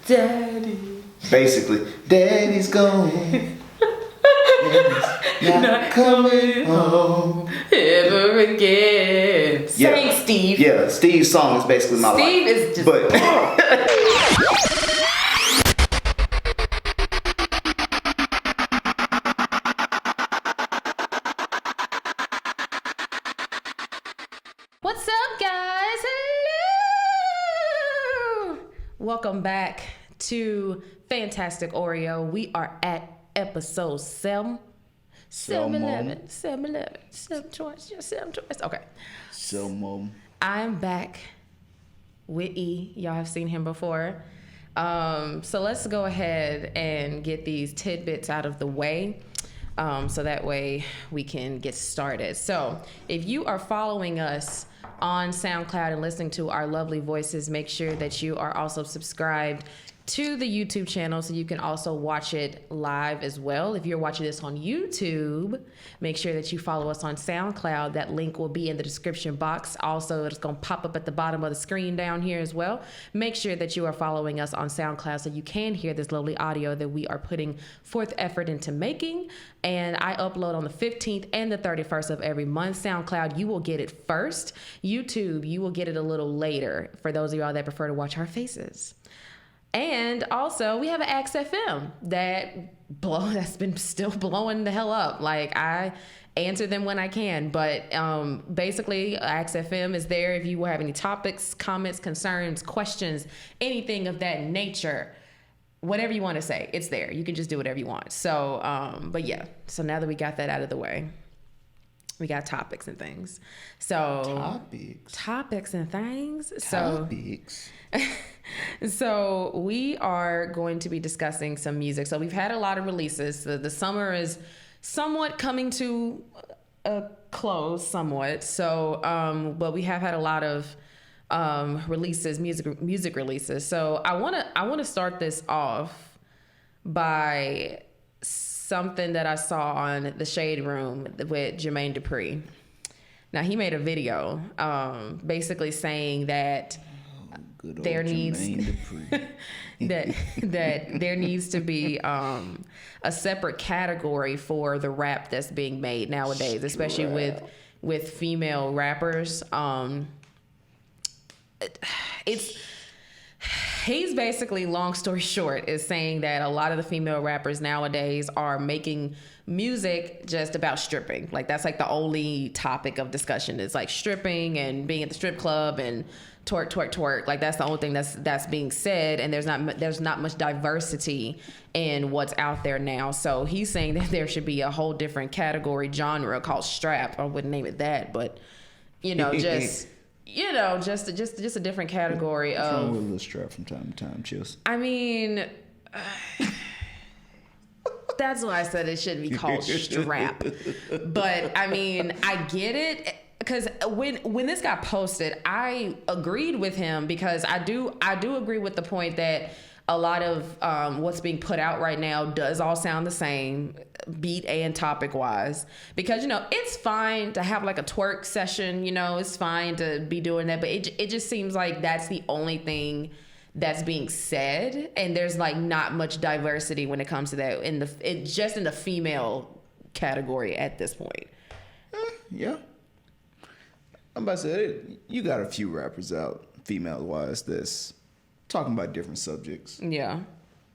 Daddy. Basically, Daddy's gone. Daddy's not coming home ever again. Sing, Steve. Yeah, Steve's song is basically my life. Steve is just. But What's up, guys? Hello. Welcome back to Fantastic OREO. We are at episode 7. 7-11. 7-11. 7 twice. Yeah, 7 twice. Okay. I'm back with E. Y'all have seen him before. So let's go ahead and get these tidbits out of the way. So that way we can get started. So if you are following us on SoundCloud and listening to our lovely voices, make sure that you are also subscribed to the YouTube channel so you can also watch it live as well. If you're watching this on YouTube, make sure that you follow us on SoundCloud. That link will be in the description box. Also, it's going to pop up at the bottom of the screen down here as well. Make sure that you are following us on SoundCloud so you can hear this lovely audio that we are putting forth effort into making. And I upload on the 15th and the 31st of every month. SoundCloud, you will get it first. YouTube, you will get it a little later for those of y'all that prefer to watch our faces. And also, we have an XFM that's been still blowing the hell up. Like, I answer them when I can, but basically, XFM is there if you have any topics, comments, concerns, questions, anything of that nature. Whatever you want to say, it's there. You can just do whatever you want. So, but yeah. So now that we got that out of the way, we got topics and things. So topics and things. So we are going to be discussing some music. So we've had a lot of releases. The summer is somewhat coming to a close, somewhat. So, but we have had a lot of releases, music releases. So I wanna start this off by something that I saw on the Shade Room with Jermaine Dupri. Now he made a video, basically saying that there needs that there needs to be a separate category for the rap that's being made nowadays, especially with female rappers. He's basically, long story short, is saying that a lot of the female rappers nowadays are making music just about stripping. Like, that's like the only topic of discussion is like stripping and being at the strip club and twerk, twerk, twerk. Like, that's the only thing that's being said, and there's not much diversity in what's out there now. So he's saying that there should be a whole different category genre called strap. I wouldn't name it that, but just a different category of. A little strap from time to time, chills. I mean, that's why I said it shouldn't be called strap. But I mean, I get it. Because when this got posted, I agreed with him, because I do agree with the point that a lot of what's being put out right now does all sound the same, beat and topic wise. Because it's fine to have like a twerk session, it's fine to be doing that, but it just seems like that's the only thing that's being said, and there's like not much diversity when it comes to that in the female category at this point. Yeah. I'm about to say, you got a few rappers out, female-wise, that's talking about different subjects. Yeah.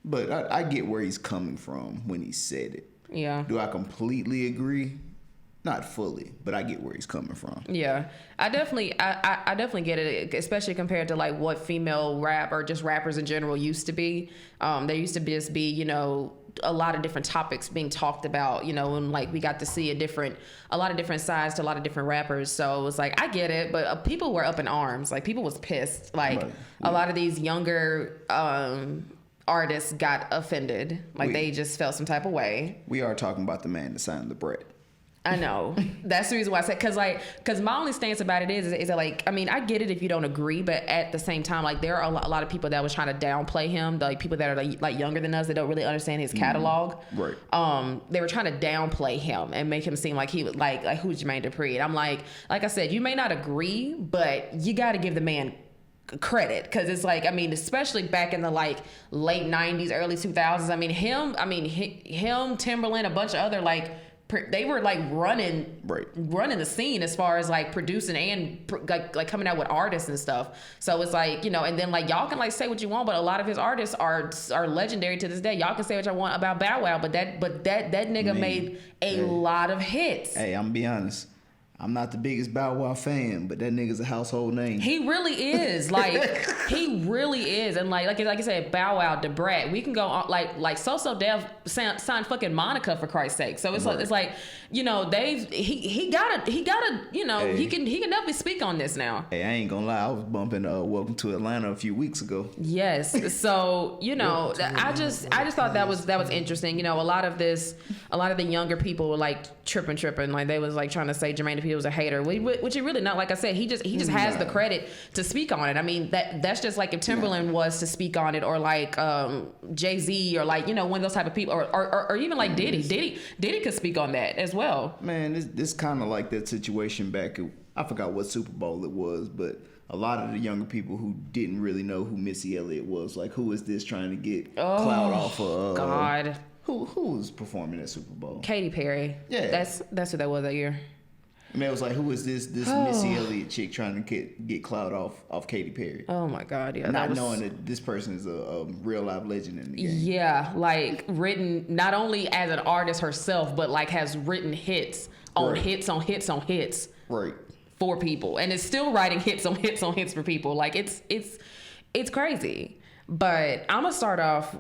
But I get where he's coming from when he said it. Yeah. Do I completely agree? Not fully, but I get where he's coming from. Yeah. I definitely get it, especially compared to like what female rap or just rappers in general used to be. There used to just be, a lot of different topics being talked about, and like we got to see a lot of different sides to a lot of different rappers. So it was like, I get it, but people were up in arms. Like, people was pissed. Like, right. Yeah. A lot of these younger artists got offended. Like, they just felt some type of way. We are talking about the man that signed the bread. I know. That's the reason why I said, because my only stance about it is that, like, I mean, I get it if you don't agree, but at the same time, like, there are a lot of people that was trying to downplay him, like people that are like younger than us that don't really understand his catalog. Right. They were trying to downplay him and make him seem like he was like who's Jermaine Dupri? And I'm like I said, you may not agree, but you got to give the man credit, because it's like, I mean, especially back in the like late 90s, early 2000s, I mean, him, Timberland, a bunch of other like they were like running the scene as far as like producing and like coming out with artists and stuff. So it's like, you know, and then like y'all can like say what you want, but a lot of his artists are legendary to this day. Y'all can say what y'all want about Bow Wow, but that nigga made a lot of hits. Hey, I'm gonna be honest. I'm not the biggest Bow Wow fan, but that nigga's a household name. He really is. Like, he really is. And like I said, Bow Wow, Da Brat. We can go on, like So Def signed fucking Monica, for Christ's sake. So it's like, you know, he gotta, you know, he can definitely speak on this now. Hey, I ain't gonna lie, I was bumping Welcome to Atlanta a few weeks ago. Yes. So, you know, I just thought that was interesting. You know, a lot of the younger people were like tripping. Like they was like trying to say Jermaine Dupri was a hater, which he really not. Like I said, he just has the credit to speak on it. I mean, that's just like if Timberland was to speak on it, or like Jay-Z, or like, you know, one of those type of people, or even like Diddy could speak on that as well. Man, this kind of like that situation back at, I forgot what Super Bowl it was, but a lot of the younger people who didn't really know who Missy Elliott was, like, who is this trying to get clout off of? God. Who was performing at Super Bowl? Katy Perry. Yeah. That's who that was that year. I mean, it was like, who is this Missy Elliott chick trying to get clout off Katy Perry? Oh my God, yeah. Not knowing that this person is a real live legend in the game. Yeah, like written not only as an artist herself, but like has written hits on hits on hits on hits. Right. For people, and is still writing hits on hits on hits for people. Like it's crazy. But I'm gonna start off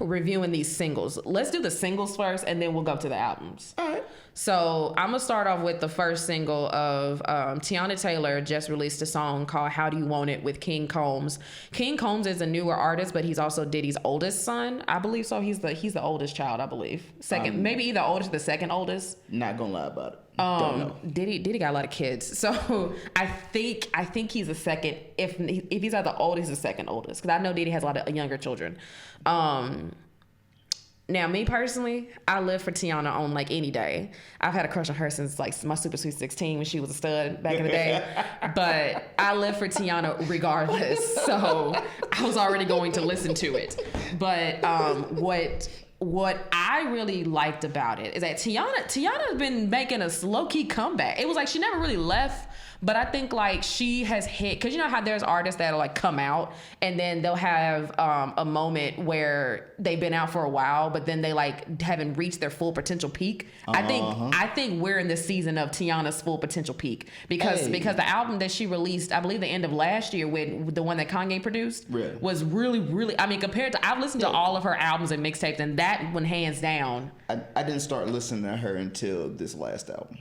reviewing these singles. Let's do the singles first, and then we'll go to the albums. All right. So I'm gonna start off with the first single of Tiana Taylor just released a song called "How Do You Want It" with King Combs. King Combs is a newer artist, but he's also Diddy's oldest son, I believe. So he's the oldest child, I believe. Second, maybe either oldest or the second oldest. Not gonna lie about it. Don't know. Diddy got a lot of kids, so I think he's the second. If he's not the oldest, he's the second oldest, because I know Diddy has a lot of younger children. Now, me personally, I live for Tiana on like any day. I've had a crush on her since like my Super Sweet 16 when she was a stud back in the day. But I live for Tiana regardless. So I was already going to listen to it. But what I really liked about it is that Tiana's been making a low-key comeback. It was like she never really left, but I think like she has hit, because you know how there's artists that'll like come out and then they'll have a moment where they've been out for a while, but then they like haven't reached their full potential peak. I think we're in the season of Tiana's full potential peak, because the album that she released, I believe the end of last year, with the one that Kanye produced, was really, I mean, compared to, I've listened to all of her albums and mixtapes, and that one hands down. I didn't start listening to her until this last album.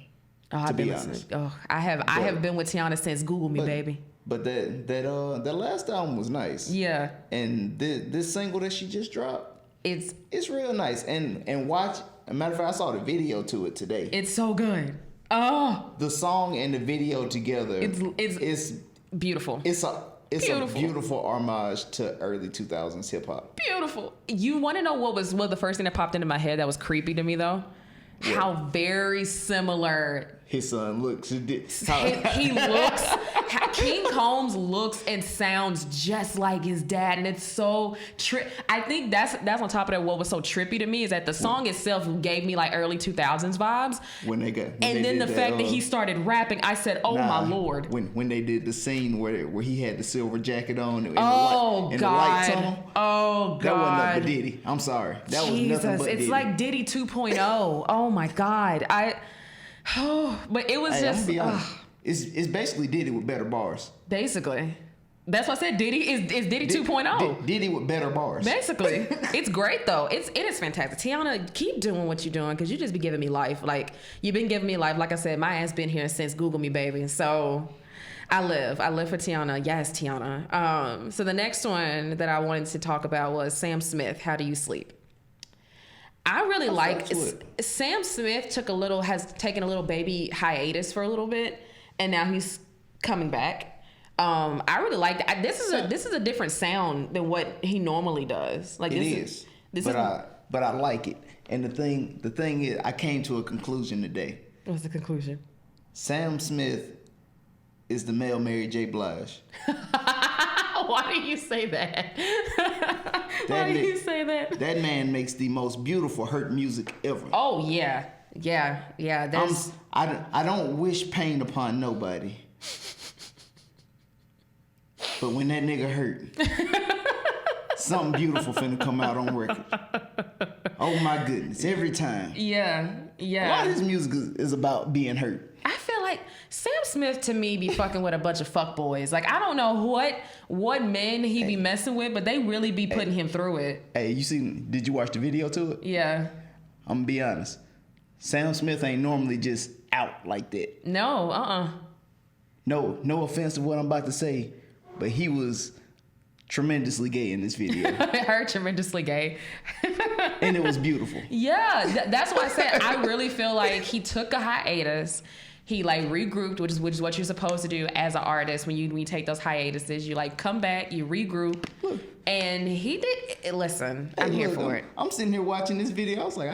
Oh, to be honest. I have been with Tiana since Google Me, baby. But that last album was nice. Yeah. And this single that she just dropped, it's real nice. And watch. As a matter of fact, I saw the video to it today. It's so good. Oh. The song and the video together. It's beautiful. It's a beautiful homage to early 2000s hip hop. Beautiful. You want to know what the first thing that popped into my head that was creepy to me though? What? How very similar his son looks. He looks. King Combs looks and sounds just like his dad, and it's so I think that's on top of that. What was so trippy to me is that the song itself gave me like early 2000s vibes. Then the fact that he started rapping, I said, "Oh my lord!" When they did the scene where he had the silver jacket on, and the lights on. Oh god, that wasn't nothing but Diddy. I'm sorry, that was nothing but Diddy. It's like Diddy 2.0. Oh my god, but it was just. It's basically Diddy with better bars. Basically. That's what I said. Diddy is Diddy 2.0. Diddy with better bars. Basically. It's great though. It is fantastic. Tiana, keep doing what you're doing, because you just be giving me life. Like, you've been giving me life. Like I said, my ass been here since Google Me, baby. So I live for Tiana. Yes, Tiana. So the next one that I wanted to talk about was Sam Smith, How Do You Sleep? I really like Sam Smith has taken a little baby hiatus for a little bit, and now he's coming back. I really like that. This is a different sound than what he normally does. Like, but I like it. And the thing is, I came to a conclusion today. What's the conclusion? Sam Smith is the male Mary J. Blige. Why do you say that? Why do you say that? That man makes the most beautiful hurt music ever. Oh yeah. That's I don't wish pain upon nobody. But when that nigga hurt, something beautiful finna come out on record. Oh my goodness, every time. Yeah. A lot of his music is about being hurt. I feel like Sam Smith to me be fucking with a bunch of fuckboys. Like I don't know what men he be messing with, but they really be putting him through it. Hey, did you watch the video to it? Yeah. I'm gonna be honest. Sam Smith ain't normally just out like that. No, No offense to what I'm about to say, but he was tremendously gay in this video. I heard tremendously gay. And it was beautiful. Yeah, that's why I said I really feel like he took a hiatus. He like regrouped, which is what you're supposed to do as an artist when you take those hiatuses. You like come back, you regroup, and he did. Listen, I'm here for it. I'm sitting here watching this video. I was like,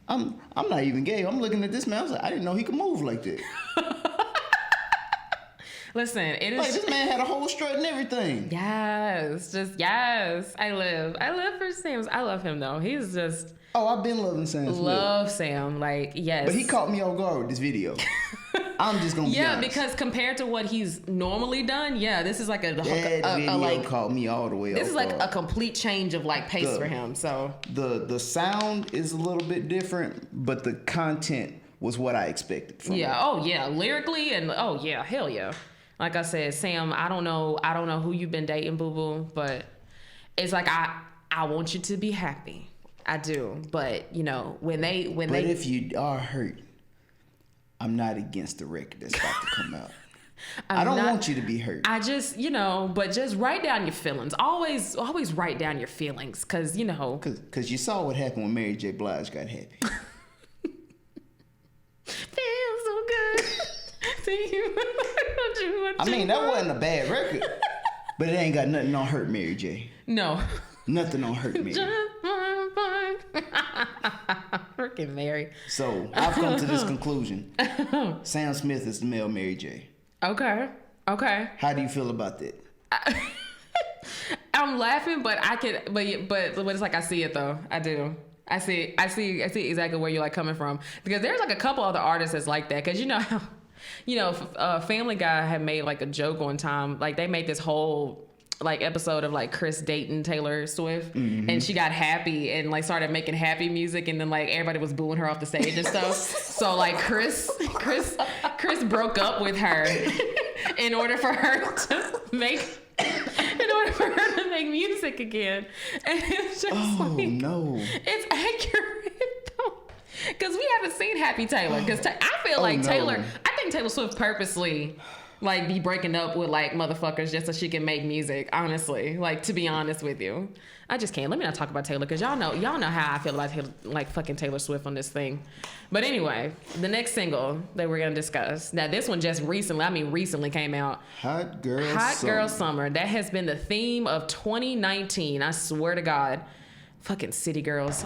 I'm not even gay. I'm looking at this man. I was like, I didn't know he could move like that. Listen, it is like this man had a whole strut and everything. Yes. I live for Sam. I love him though. He's just. Oh, I've been loving Sam Smith. Love Sam, like yes. But he caught me off guard with this video. I'm just gonna be honest. Because compared to what he's normally done, this is like that video caught me all the way. This is like a complete change of like pace for him. So the sound is a little bit different, but the content was what I expected from him. Oh yeah, lyrically and hell yeah. Like I said, Sam, I don't know who you've been dating, boo boo, but it's like I want you to be happy. I do, but you know when they if you are hurt, I'm not against the record that's about to come out. I don't want you to be hurt. I just but just write down your feelings. Always write down your feelings, cause you saw what happened when Mary J. Blige got happy. Feels so good. I mean that wasn't a bad record, but it ain't got nothing on Hurt Mary J. No. Nothing on Hurt Mary. Freaking Mary. So I've come to this conclusion. Sam Smith is the male Mary J. Okay. How do you feel about that? I'm laughing, but it's like I see it though. I do. I see exactly where you're like coming from, because there's like a couple other artists that's like that. Because Family Guy had made like a joke one time. Like they made this whole like episode of like Chris dating Taylor Swift, and she got happy and like started making happy music, and then like everybody was booing her off the stage and stuff. So like Chris broke up with her in order for her to make music again. And it's just no, it's accurate though, because we haven't seen Happy Taylor. Because I feel like Taylor, I think Taylor Swift purposely like be breaking up with like motherfuckers just so she can make music. Honestly, like to be honest with you, I just can't. Let me not talk about Taylor, because y'all know how I feel about like fucking Taylor Swift on this thing. But anyway, the next single that we're gonna discuss. Now this one just recently came out. Hot Girl Summer. That has been the theme of 2019. I swear to God, fucking city girls.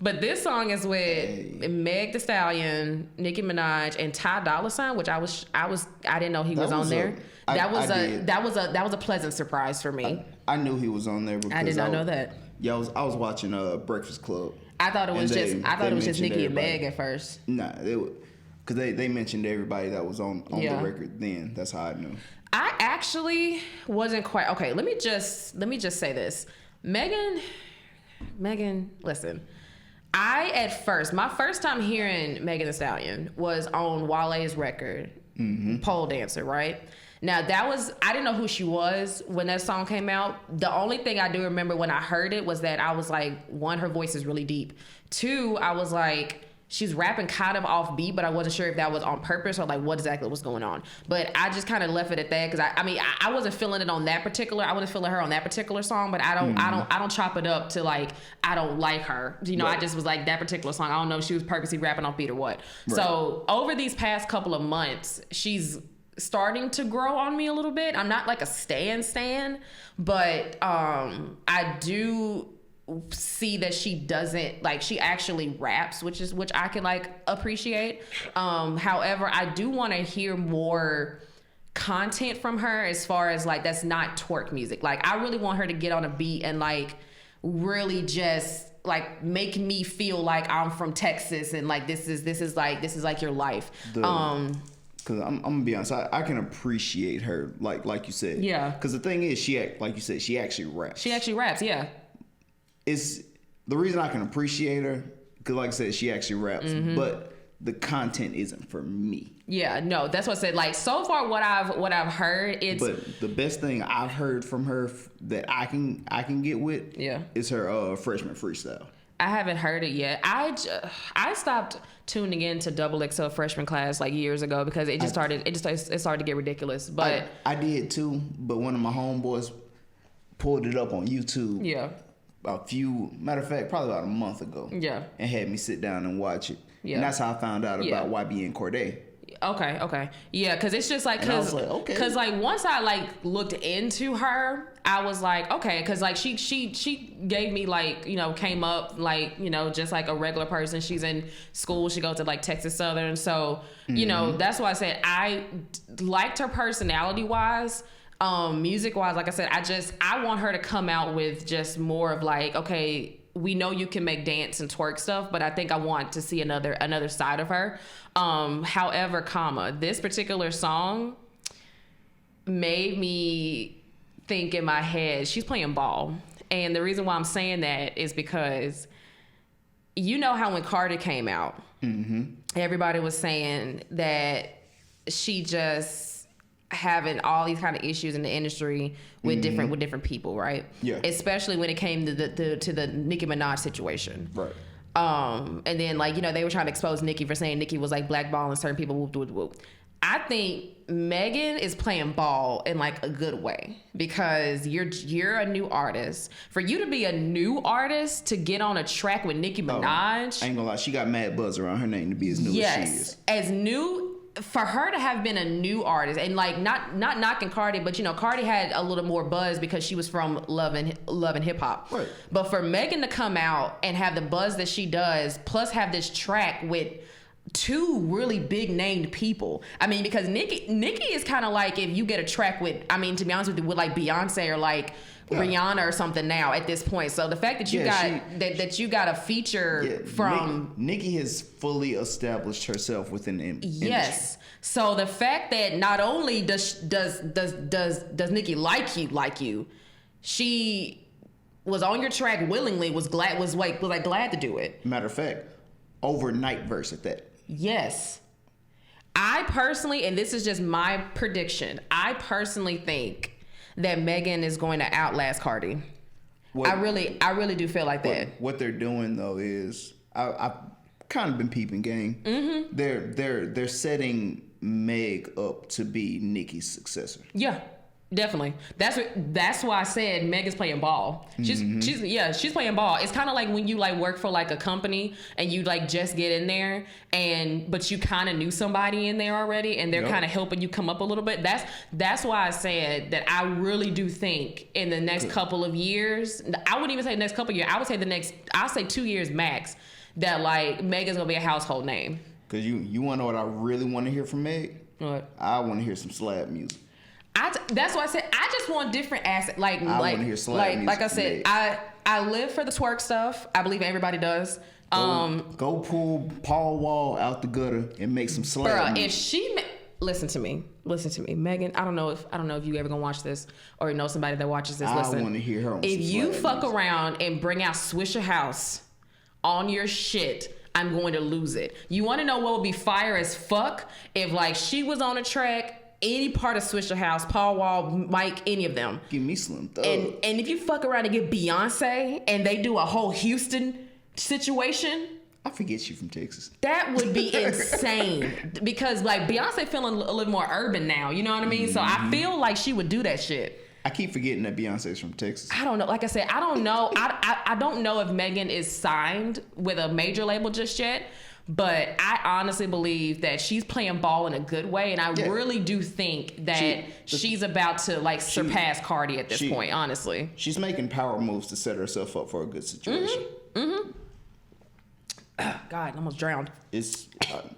But this song is with Meg Thee Stallion, Nicki Minaj, and Ty Dolla $ign, which I didn't know he was on there. That was a pleasant surprise for me. I knew he was on there because I did not know that. Yeah, I was watching Breakfast Club. I thought it was just Nicki and Meg at first. Nah, because they mentioned everybody that was on the record then. That's how I knew. I actually wasn't quite okay. Let me just say this, Megan, listen. My first time hearing Megan Thee Stallion was on Wale's record, Pole Dancer, right? Now I didn't know who she was when that song came out. The only thing I do remember when I heard it was that I was like, one, her voice is really deep. Two, I was like, she's rapping kind of off beat, but I wasn't sure if that was on purpose or like what exactly was going on. But I just kind of left it at that, because I wasn't feeling it on that particular. I wasn't feeling her on that particular song. But I don't chop it up to like I don't like her. Right. I just was like that particular song. I don't know if she was purposely rapping off beat or what. Right. So over these past couple of months, she's starting to grow on me a little bit. I'm not like a stan, but I do see that she doesn't like she actually raps, which I can like appreciate. However, I do want to hear more content from her as far as like that's not twerk music. Like I really want her to get on a beat and like really just like make me feel like I'm from Texas and like this is like your life. Because I'm gonna be honest, I can appreciate her, like you said. Yeah. Because the thing is, like you said, she actually raps. She actually raps, yeah. It's the reason I can appreciate her, because like I said, she actually raps, but the content isn't for me. Yeah, no, that's what I said. Like so far, what I've heard, it's. But the best thing I've heard from her that I can get with, is her freshman freestyle. I haven't heard it yet. I stopped tuning into Double XL freshman class like years ago because it started to get ridiculous. But I did too. But one of my homeboys pulled it up on YouTube. Yeah. Matter of fact, probably about a month ago. Yeah. And had me sit down and watch it. Yeah. And that's how I found out about YBN Cordae. Okay. Yeah, because it's just like, because like once I like looked into her, I was like, okay, because like she gave me like, you know, came up like, you know, just like a regular person. She's in school. She goes to like Texas Southern. So, you know, that's why I said I liked her personality wise. Music wise, like I said, I want her to come out with just more of like, okay, we know you can make dance and twerk stuff, but I think I want to see another side of her. However, this particular song made me think in my head, she's playing ball. And the reason why I'm saying that is because you know how when Cardi came out, everybody was saying that she just having all these kind of issues in the industry with different people, right? Yeah. Especially when it came to the Nicki Minaj situation. Right. And then like, you know, they were trying to expose Nicki for saying Nicki was like blackballing certain people. Whoop, whoop, whoop. I think Megan is playing ball in like a good way because you're a new artist. For you to be a new artist to get on a track with Nicki Minaj, I ain't gonna lie, she got mad buzz around her name to be as new as she is. As new. For her to have been a new artist and like not knocking Cardi, but you know Cardi had a little more buzz because she was from Love and Hip Hop. Right. But for Megan to come out and have the buzz that she does, plus have this track with two really big named people. I mean, because Nicki is kind of like if you get a track with, I mean, to be honest with you, with like Beyonce or like Rihanna or something now at this point. So the fact that you got a feature from Nicki has fully established herself within the industry. Yes. So the fact that not only does Nicki like you, she was on your track willingly, was glad to do it. Matter of fact, overnight verse at that. Yes. I personally, and this is just my prediction, I personally think that Megan is going to outlast Cardi. I really do feel like that. What they're doing though is I've kind of been peeping game. Mm-hmm. They're setting Meg up to be Nicki's successor. Yeah. Definitely. That's why I said Meg is playing ball. She's playing ball. It's kind of like when you like work for like a company and you like just get in there but you kind of knew somebody in there already and they're kind of helping you come up a little bit. That's why I said that I really do think in the next couple of years, I wouldn't even say the next couple of years, I would say I'll say 2 years max, that like Meg is gonna be a household name. Cause you wanna know what I really want to hear from Meg? What? I want to hear some slap music. That's why I said I just want different assets. Like I said, I live for the twerk stuff. I believe everybody does. Go pull Paul Wall out the gutter and make some slap music. If she listen to me, Megan. I don't know if you ever gonna watch this or know somebody that watches this. Listen, I want to hear her. If you fuck around and bring out Swisher House on your shit, I'm going to lose it. You want to know what would be fire as fuck if like she was on a track. Any part of Swisher House, Paul Wall, Mike, any of them. Give me Slim Thug. And if you fuck around and get Beyonce and they do a whole Houston situation. I forget you from Texas. That would be insane. Because like Beyonce feeling a little more urban now, you know what I mean? So I feel like she would do that shit. I keep forgetting that Beyonce's from Texas. I don't know. Like I said, I don't know. I don't know if Megan is signed with a major label just yet. But I honestly believe that she's playing ball in a good way, and I really do think that she's about to like surpass Cardi at this point. Honestly, she's making power moves to set herself up for a good situation. God, I almost drowned. It's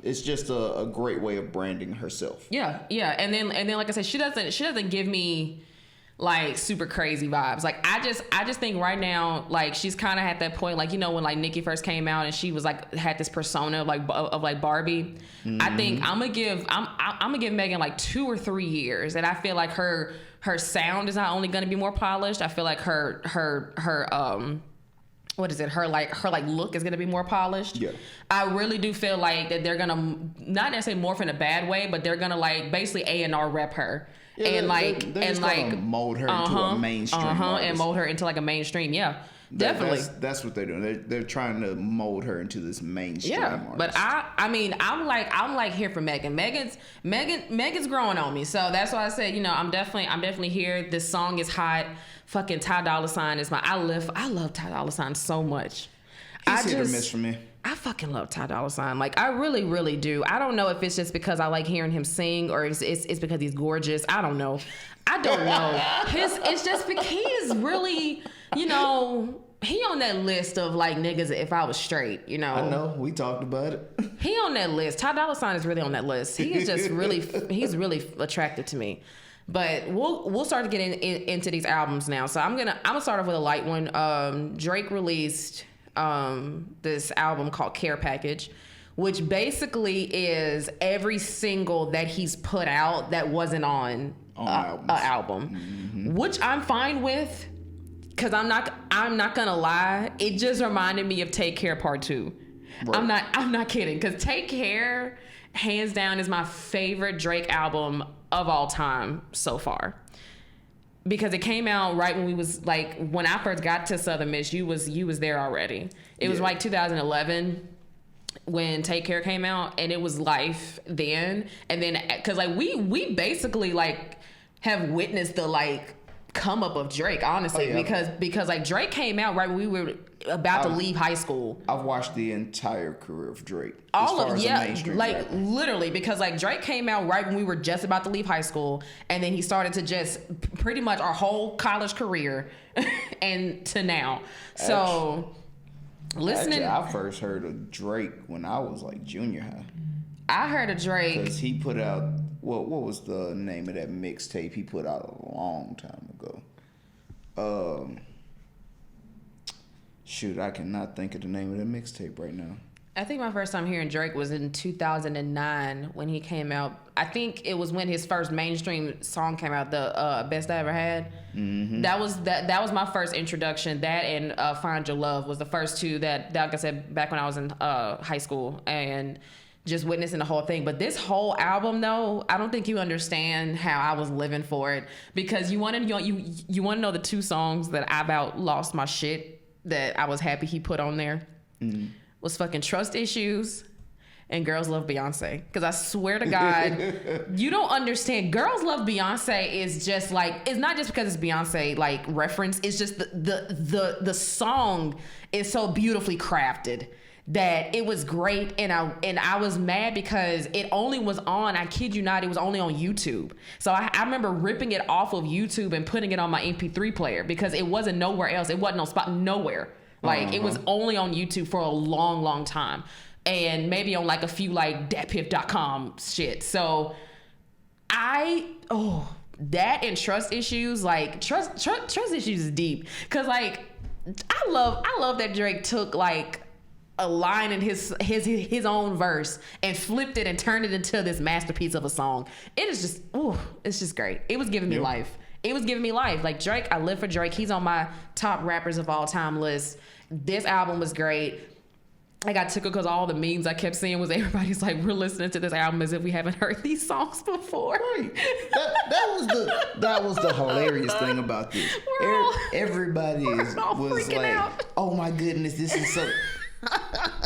just a great way of branding herself. Yeah, and then like I said, she doesn't give me like super crazy vibes. Like I just think right now, like she's kind of at that point, like, you know, when like Nicki first came out and she was like had this persona of like Barbie. I think I'm gonna give Megan like 2 or 3 years, and I feel like her sound is not only gonna be more polished. I feel like her what is it? Her look is gonna be more polished. Yeah. I really do feel like that they're gonna not necessarily morph in a bad way, but they're gonna like basically A&R rep her. Yeah, and like mold her into a mainstream artist. And mold her into like a mainstream. Yeah, definitely. That's what they're doing. They're trying to mold her into this mainstream artist. But I mean I'm like here for Megan. Megan's growing on me. So that's why I said, you know, I'm definitely here. This song is hot. Fucking Ty Dolla $ign is I love Ty Dolla $ign so much. He's hit or miss for me. I fucking love Ty Dolla $ign. Like, I really, really do. I don't know if it's just because I like hearing him sing or it's because he's gorgeous. I don't know. It's just because he is really, you know, he on that list of like niggas if I was straight, you know. I know. We talked about it. He on that list. Ty Dolla $ign is really on that list. He is just he's really attractive to me. But we'll start to get into these albums now. So I'm gonna start off with a light one. Drake released this album called Care Package, which basically is every single that he's put out that wasn't on an album, which I'm fine with, because I'm not gonna lie, it just reminded me of Take Care Part 2. Right. I'm not kidding, because Take Care hands down is my favorite Drake album of all time so far. Because it came out right when we was like, when I first got to Southern Miss, you was there already. It was like 2011 when Take Care came out, and it was life then. And then, cause like we basically like have witnessed the like come up of Drake, honestly, because like Drake came out right when we were about to leave high school. I've watched the entire career of Drake. Like literally, because like Drake came out right when we were just about to leave high school, and then he started to just pretty much our whole college career and to now. So listening, I first heard of Drake when I was like junior high. I heard of Drake because he put out what was the name of that mixtape he put out a long time ago? Shoot, I cannot think of the name of that mixtape right now. I think my first time hearing Drake was in 2009 when he came out. I think it was when his first mainstream song came out, the Best I Ever Had. Mm-hmm. That was my first introduction. That and Find Your Love was the first two that like I said, back when I was in high school, and just witnessing the whole thing. But this whole album, though, I don't think you understand how I was living for it, because you want to know the two songs that I about lost my shit that I was happy he put on there. Mm-hmm. Was fucking Trust Issues and Girls Love Beyonce. Because I swear to God, you don't understand. Girls Love Beyonce is just like, it's not just because it's Beyonce like reference. It's just the song is so beautifully crafted that it was great. And I was mad because it only was on, I kid you not, it was only on YouTube. So I remember ripping it off of YouTube and putting it on my MP3 player because it wasn't nowhere else. It wasn't on spot nowhere. Like, it was only on YouTube for a long, long time. And maybe on like a few like datpiff.com shit. So that and Trust Issues, like trust Issues is deep. Cause like, I love that Drake took like a line in his own verse and flipped it and turned it into this masterpiece of a song. It is just, it's just great. It was giving me life. It was giving me life. Like Drake, I live for Drake. He's on my top rappers of all time list. This album was great. I got tickled because all the memes I kept seeing was everybody's like, we're listening to this album as if we haven't heard these songs before. Right. That was the hilarious thing about this. Everybody was like, out. Oh my goodness, this is so...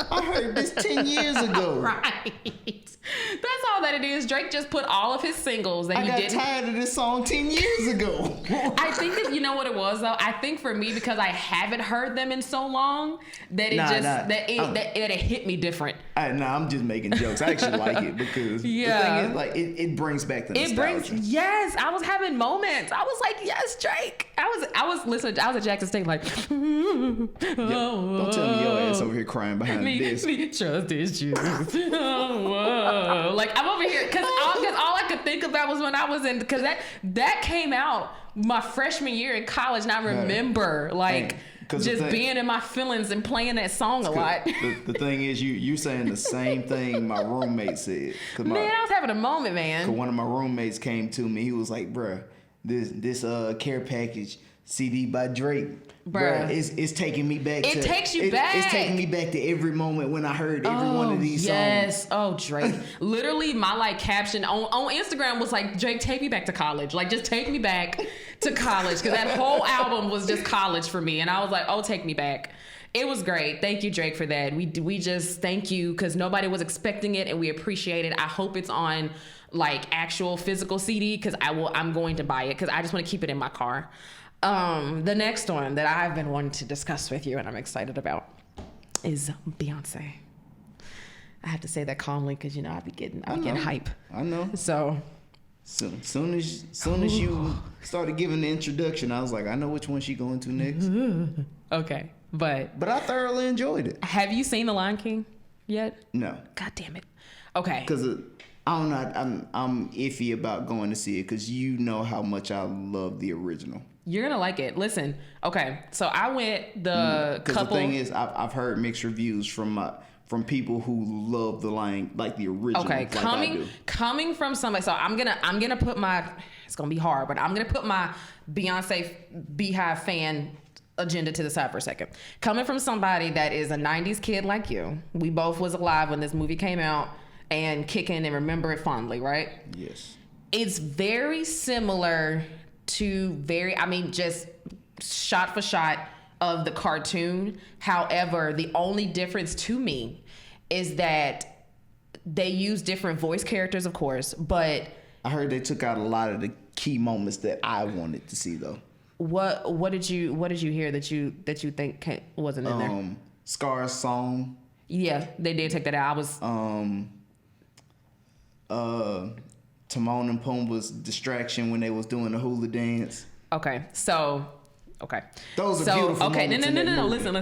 I heard this 10 years ago. Right. That's know that it is. Drake just put all of his singles that he didn't. I got tired of this song 10 years ago. I think that, you know what it was though? I think for me, because I haven't heard them in so long, that it hit me different. I'm just making jokes. I actually like it because the thing is, like, it brings back the nostalgia. Yes, I was having moments. I was like, yes, Drake. I was listening. I was at Jackson State like, don't tell me your ass over here crying behind this. Trust issues. Like, I'm over here because all I could think about was when I was in, because that came out my freshman year in college, and I remember just being in my feelings and playing that song a lot. The thing is, you saying the same thing my roommate said. Man, I was having a moment, man. Cause one of my roommates came to me. He was like, "Bruh, this care package CD by Drake, bruh, it's taking me back. It takes you back. It's taking me back to every moment when I heard every one of these songs." Yes. Oh, Drake. Literally, my caption on Instagram was like, "Drake, take me back to college. Like, just take me back to college," because that whole album was just college for me, and I was like, "Oh, take me back." It was great. Thank you, Drake, for that. We just thank you because nobody was expecting it, and we appreciate it. I hope it's on like actual physical CD because I'm going to buy it because I just want to keep it in my car. The next one that I've been wanting to discuss with you and I'm excited about is Beyoncé. I have to say that calmly because I be getting hype. I know. So soon as you started giving the introduction, I was like, I know which one she going to next. Okay, but I thoroughly enjoyed it. Have you seen The Lion King yet? No. God damn it. Okay. Because I don't know. I'm iffy about going to see it because you know how much I love the original. You're gonna like it. Listen, okay. So I went the couple. The thing is, I've heard mixed reviews from people who love the Lion, like the original. Okay, coming from somebody. So I'm gonna put my. It's gonna be hard, but I'm gonna put my Beyonce Beehive fan agenda to the side for a second. Coming from somebody that is a '90s kid like you, we both was alive when this movie came out and kicking and remember it fondly, right? Yes. It's very similar to just shot for shot of the cartoon. However, the only difference to me is that they use different voice characters, of course, but I heard they took out a lot of the key moments that I wanted to see though. What did you hear that you think wasn't in there? Scar's song. Yeah, they did take that out. I was Timon and Pumbaa's distraction when they was doing the hula dance. Okay, so okay. Those are beautiful moments. No. Listen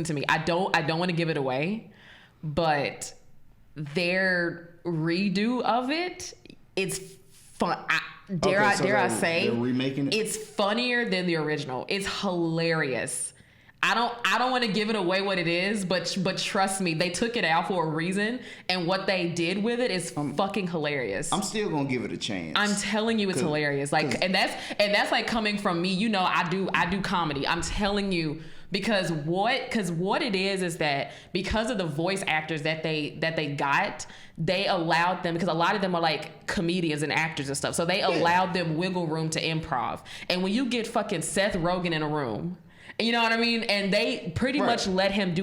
to me. I don't want to give it away, but their redo of it's fun. Dare I say, they're remaking it? It's funnier than the original. It's hilarious. I don't want to give it away what it is, but trust me, they took it out for a reason, and what they did with it is fucking hilarious. I'm still gonna give it a chance. I'm telling you, it's hilarious. Like, and that's like coming from me. I do comedy. I'm telling you, because what it is that because of the voice actors that they got, they allowed them, because a lot of them are like comedians and actors and stuff, so they allowed them wiggle room to improv. And when you get fucking Seth Rogen in a room, you know what I mean? And they pretty much let him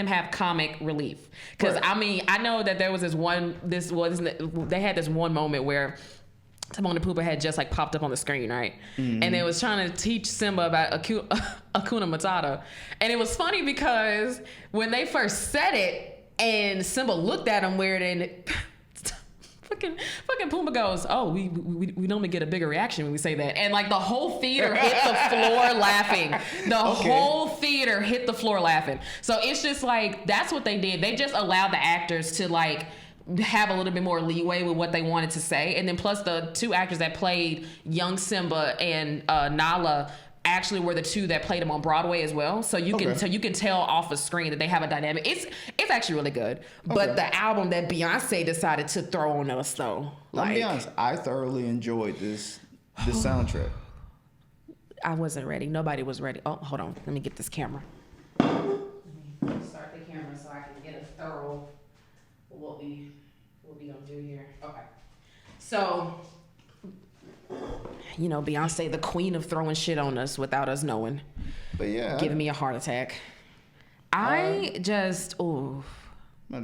have comic relief. Because I know that there was they had this one moment where Timon and Pumbaa had just like popped up on the screen, right? Mm-hmm. And they was trying to teach Simba about Hakuna Matata. And it was funny because when they first said it and Simba looked at him weird, and fucking Pumbaa goes, "Oh, we normally get a bigger reaction when we say that," and like the whole theater hit the floor laughing. Whole theater hit the floor laughing. So it's just like that's what they did. They just allowed the actors to like have a little bit more leeway with what they wanted to say, and then plus the two actors that played young Simba and Nala actually were the two that played him on Broadway as well. So you can tell off the screen that they have a dynamic. It's actually really good. But the album that Beyonce decided to throw on us though, let me be honest, I thoroughly enjoyed this soundtrack. I wasn't ready. Nobody was ready. Oh, hold on. Let me get this camera. Let me start the camera so I can get a thorough what we gonna do here. Okay. So Beyonce, the queen of throwing shit on us without us knowing. But yeah. Giving me a heart attack. Matter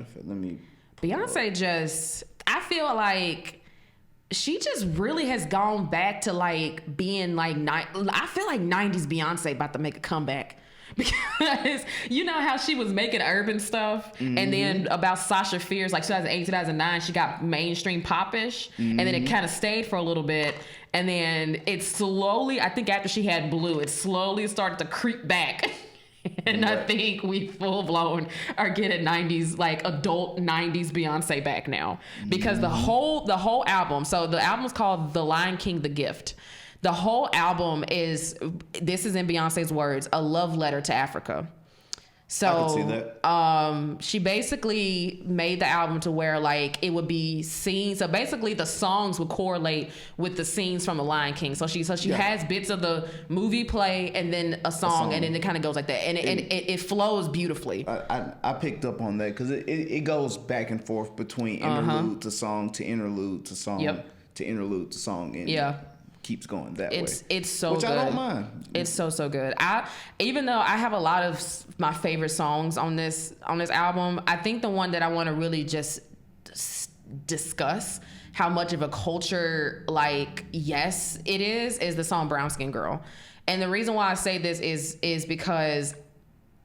of fact, let me Beyonce I feel like she just really has gone back to like being like, I feel like 90s Beyonce about to make a comeback. Because you know how she was making urban stuff, and then about Sasha Fierce, like 2008, 2009, she got mainstream popish, and then it kind of stayed for a little bit, and then it slowly, I think after she had Blue, it slowly started to creep back. And I think we full blown are getting 90s, like adult 90s Beyonce back now, because the whole album. So the album's called The Lion King, The Gift. The whole album is, this is in Beyonce's words, a love letter to Africa. So I can see that. She basically made the album to where like it would be scenes. So basically the songs would correlate with the scenes from The Lion King. So she has bits of the movie play and then a song. And then it kind of goes like that. And it flows beautifully. I picked up on that because it goes back and forth between interlude to song to interlude to song to interlude to song. And keeps going that way. It's so which good. I don't mind. It's so good. Even though I have a lot of my favorite songs on this album, I think the one that I want to really just discuss how much of a culture, like, yes, it is the song Brown Skin Girl. And the reason why I say this is because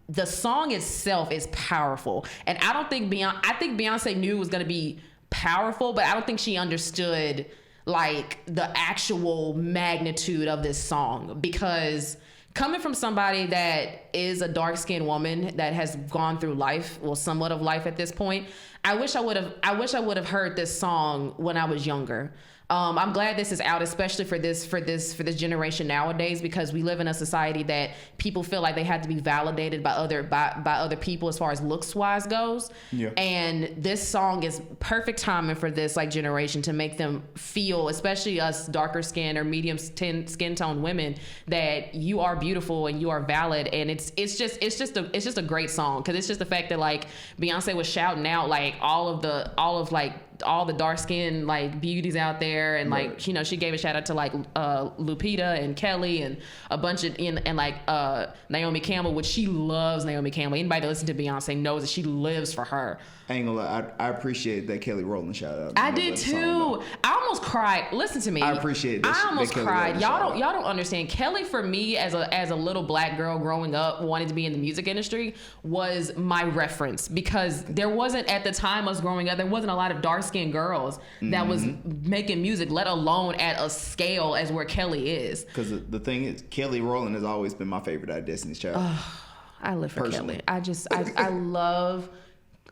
the song itself is powerful. And I think Beyonce knew it was going to be powerful, but I don't think she understood like the actual magnitude of this song, because coming from somebody that is a dark-skinned woman that has gone through life, well, somewhat of life at this point, I wish I would have heard this song when I was younger. I'm glad this is out, especially for this generation nowadays, because we live in a society that people feel like they have to be validated by other people as far as looks wise goes. Yeah. And this song is perfect timing for this like generation to make them feel, especially us darker skin or medium skin tone women, that you are beautiful and you are valid. And it's just a great song, because it's just the fact that like Beyonce was shouting out like all the dark skin like beauties out there, and like you know, she gave a shout out to like Lupita and Kelly and a bunch of and like Naomi Campbell, which she loves. Naomi Campbell, anybody that listens to Beyonce knows that she lives for her. I ain't gonna lie, I appreciate that Kelly Rowland shout out. I did too. I almost cried. Listen to me. I appreciate that. I almost that cried. Y'all don't understand. Kelly, for me as a little black girl growing up wanting to be in the music industry, was my reference, because there wasn't, at the time us growing up, there wasn't a lot of dark skinned girls that was making music, let alone at a scale as where Kelly is. Because the thing is, Kelly Rowland has always been my favorite out of Destiny's Child. I live for Kelly. I love.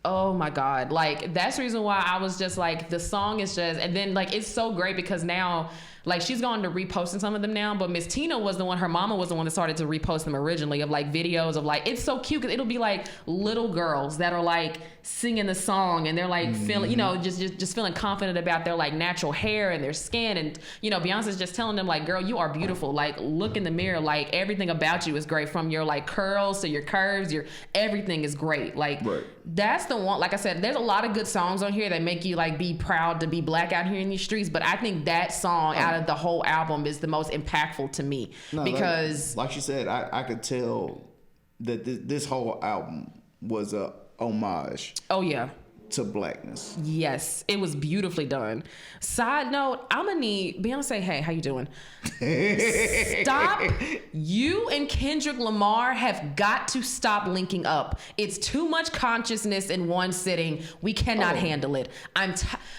Oh my God. Like, that's the reason why I was just like, the song is just, and then like, it's so great because now, like, she's gone to reposting some of them now, but Miss Tina was the one, her mama was the one that started to repost them originally, of like videos of like, it's so cute because it'll be like little girls that are like singing the song and they're like feeling, you know, just feeling confident about their like natural hair and their skin. And, you know, Beyonce's just telling them like, girl, you are beautiful. Like, look in the mirror. Like, everything about you is great, from your like curls to your curves, everything is great. Like, that's the one, like I said, there's a lot of good songs on here that make you like be proud to be black out here in these streets. But I think that song out of the whole album is the most impactful to me, because like she said, I could tell that this whole album was a homage to blackness. Yes, it was beautifully done. Side note, I'm gonna need Beyonce. Hey, how you doing? Stop. You and Kendrick Lamar have got to stop linking up. It's too much consciousness in one sitting. We cannot handle it.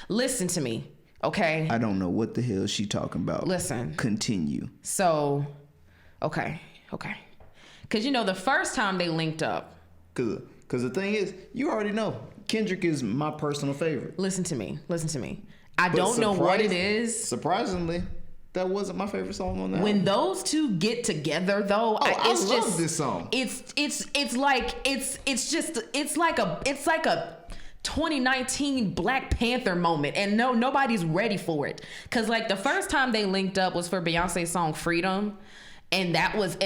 Listen to me. Okay. I don't know what the hell she talking about. Listen. Continue. So, okay. Because, you know, the first time they linked up. Because the thing is, you already know, Kendrick is my personal favorite. Listen to me. I don't know what it is. Surprisingly, that wasn't my favorite song on that. When those two get together, though, I love this song. It's like a 2019 Black Panther moment, and nobody's ready for it, because like the first time they linked up was for Beyonce's song Freedom, and that was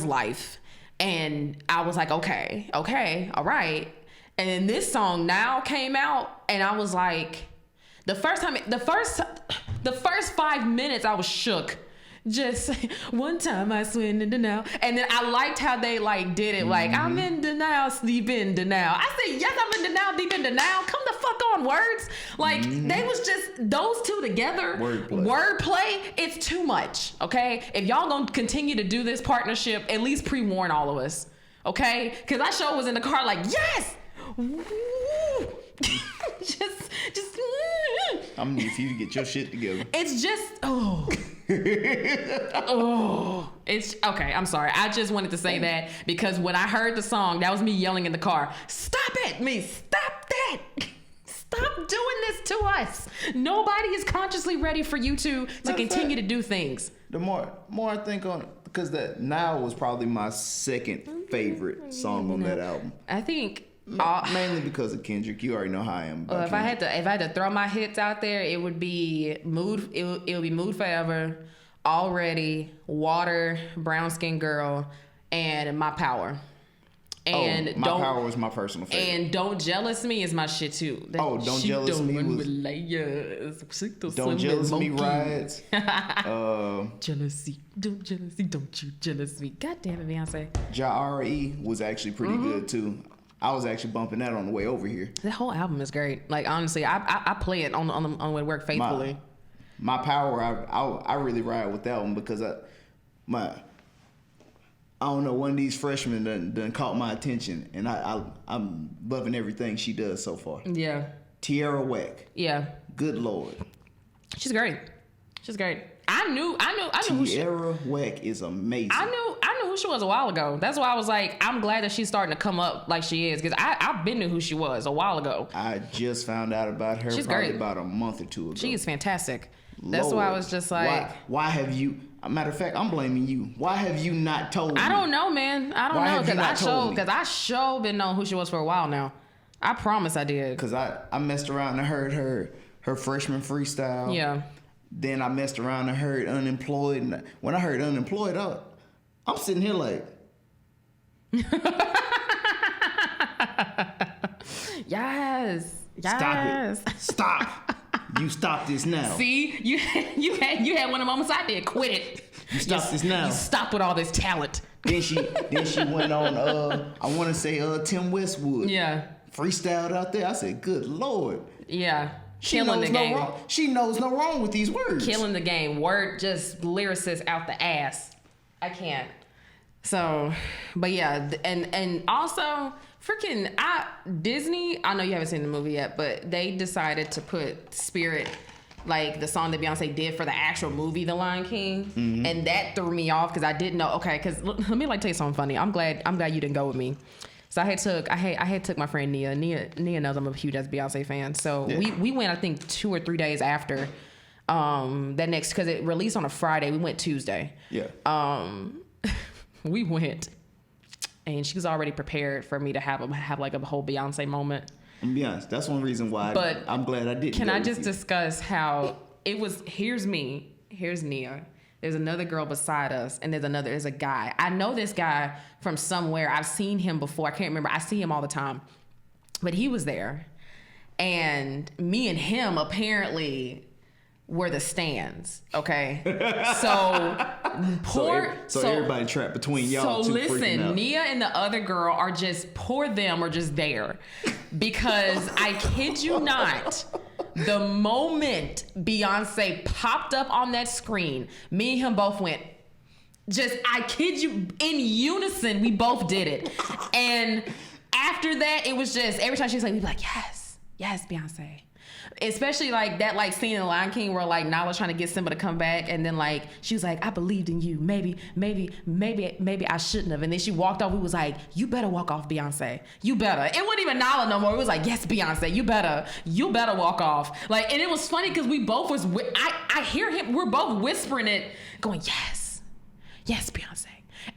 life, and I was like, okay, all right. And then this song Now came out, and I was like, the first 5 minutes I was shook, Just one time I swim in denial. And then I liked how they like did it. Like, I'm in denial, deep in denial. I said, yes, I'm in denial, deep in denial. Come the fuck on, words. Like, they was just, those two together. Wordplay, it's too much, okay? If y'all gonna continue to do this partnership, at least pre-warn all of us, okay? Because I sure was in the car like, yes! just I'm gonna need for you to get your shit together. It's just, it's okay. I'm sorry. I just wanted to say that because when I heard the song, that was me yelling in the car. Stop it, stop that. Stop doing this to us. Nobody is consciously ready for you to continue to do things. The more I think on it, because that Now was probably my second favorite song on that album. I think mainly because of Kendrick. You already know how I am about if I had to throw my hits out there, it would be Mood. It would be Mood Forever, Already, Water, Brown Skin Girl, and My Power. And My Power was my personal favorite. And Don't Jealous Me is my shit too. Don't Jealous Me was. Don't Jealous Me rides. Jealousy, don't you jealous me. God damn it, Beyonce. RAE was actually pretty good too. I was actually bumping that on the way over here. The whole album is great. Like, honestly, I play it on the way to work faithfully. My Power, I really ride with that one because I don't know, one of these freshmen done caught my attention, and I'm loving everything she does so far. Yeah. Tierra Whack. Yeah. Good Lord. She's great. I knew who she. Tierra Whack is amazing. I knew who she was a while ago. That's why I was like, I'm glad that she's starting to come up like she is, because I've been knew who she was a while ago. I just found out about her about a month or two ago. She is fantastic. That's why I was just like, why have you? Matter of fact, I'm blaming you. Why have you not told me? I don't know, man. I don't know, because I sure been knowing who she was for a while now. I promise I did. Because I messed around and heard her freshman freestyle. Yeah. Then I messed around and heard Unemployed. And when I heard Unemployed, I'm sitting here like, yes. Stop. You stop this now. See, you had one of the moments I did. Quit it. You stop this now. You stop with all this talent. Then she went on. I want to say Tim Westwood. Yeah. Freestyled out there. I said, good Lord. Yeah. Killing the game. She knows no wrong with these words. Killing the game. Word, just lyricist out the ass. I can't. So, but yeah, and also freaking Disney. I know you haven't seen the movie yet, but they decided to put Spirit, like the song that Beyonce did for the actual movie, The Lion King, and that threw me off because I didn't know. Okay, because let me tell you something funny. I'm glad you didn't go with me. So I had took my friend Nia. Nia knows I'm a huge Beyonce fan. So we went, I think 2 or 3 days after that next, because it released on a Friday. We went Tuesday. Yeah. We went, and she was already prepared for me to have like a whole Beyonce moment. I'm be honest, that's one reason why I'm glad I didn't. Can I just discuss how it was? Here's me. Here's Nia. There's another girl beside us, and there's a guy. I know this guy from somewhere. I've seen him before. I can't remember. I see him all the time. But he was there. And me and him apparently were the stands, okay? So everybody trapped between y'all. So listen, Nia and the other girl are just there. Because I kid you not, the moment Beyonce popped up on that screen, me and him both went, I kid you, in unison, we both did it. And after that, it was just, every time she was like, we'd be like, yes, Beyonce. Especially like that scene in The Lion King where like Nala's trying to get Simba to come back, and then like she was like, I believed in you. Maybe I shouldn't have. And then she walked off. We was like, you better walk off, Beyonce. You better. It wasn't even Nala no more. It was like, yes, Beyonce, you better walk off. Like, and it was funny because we both was I hear him. We're both whispering it, going, yes, Beyonce.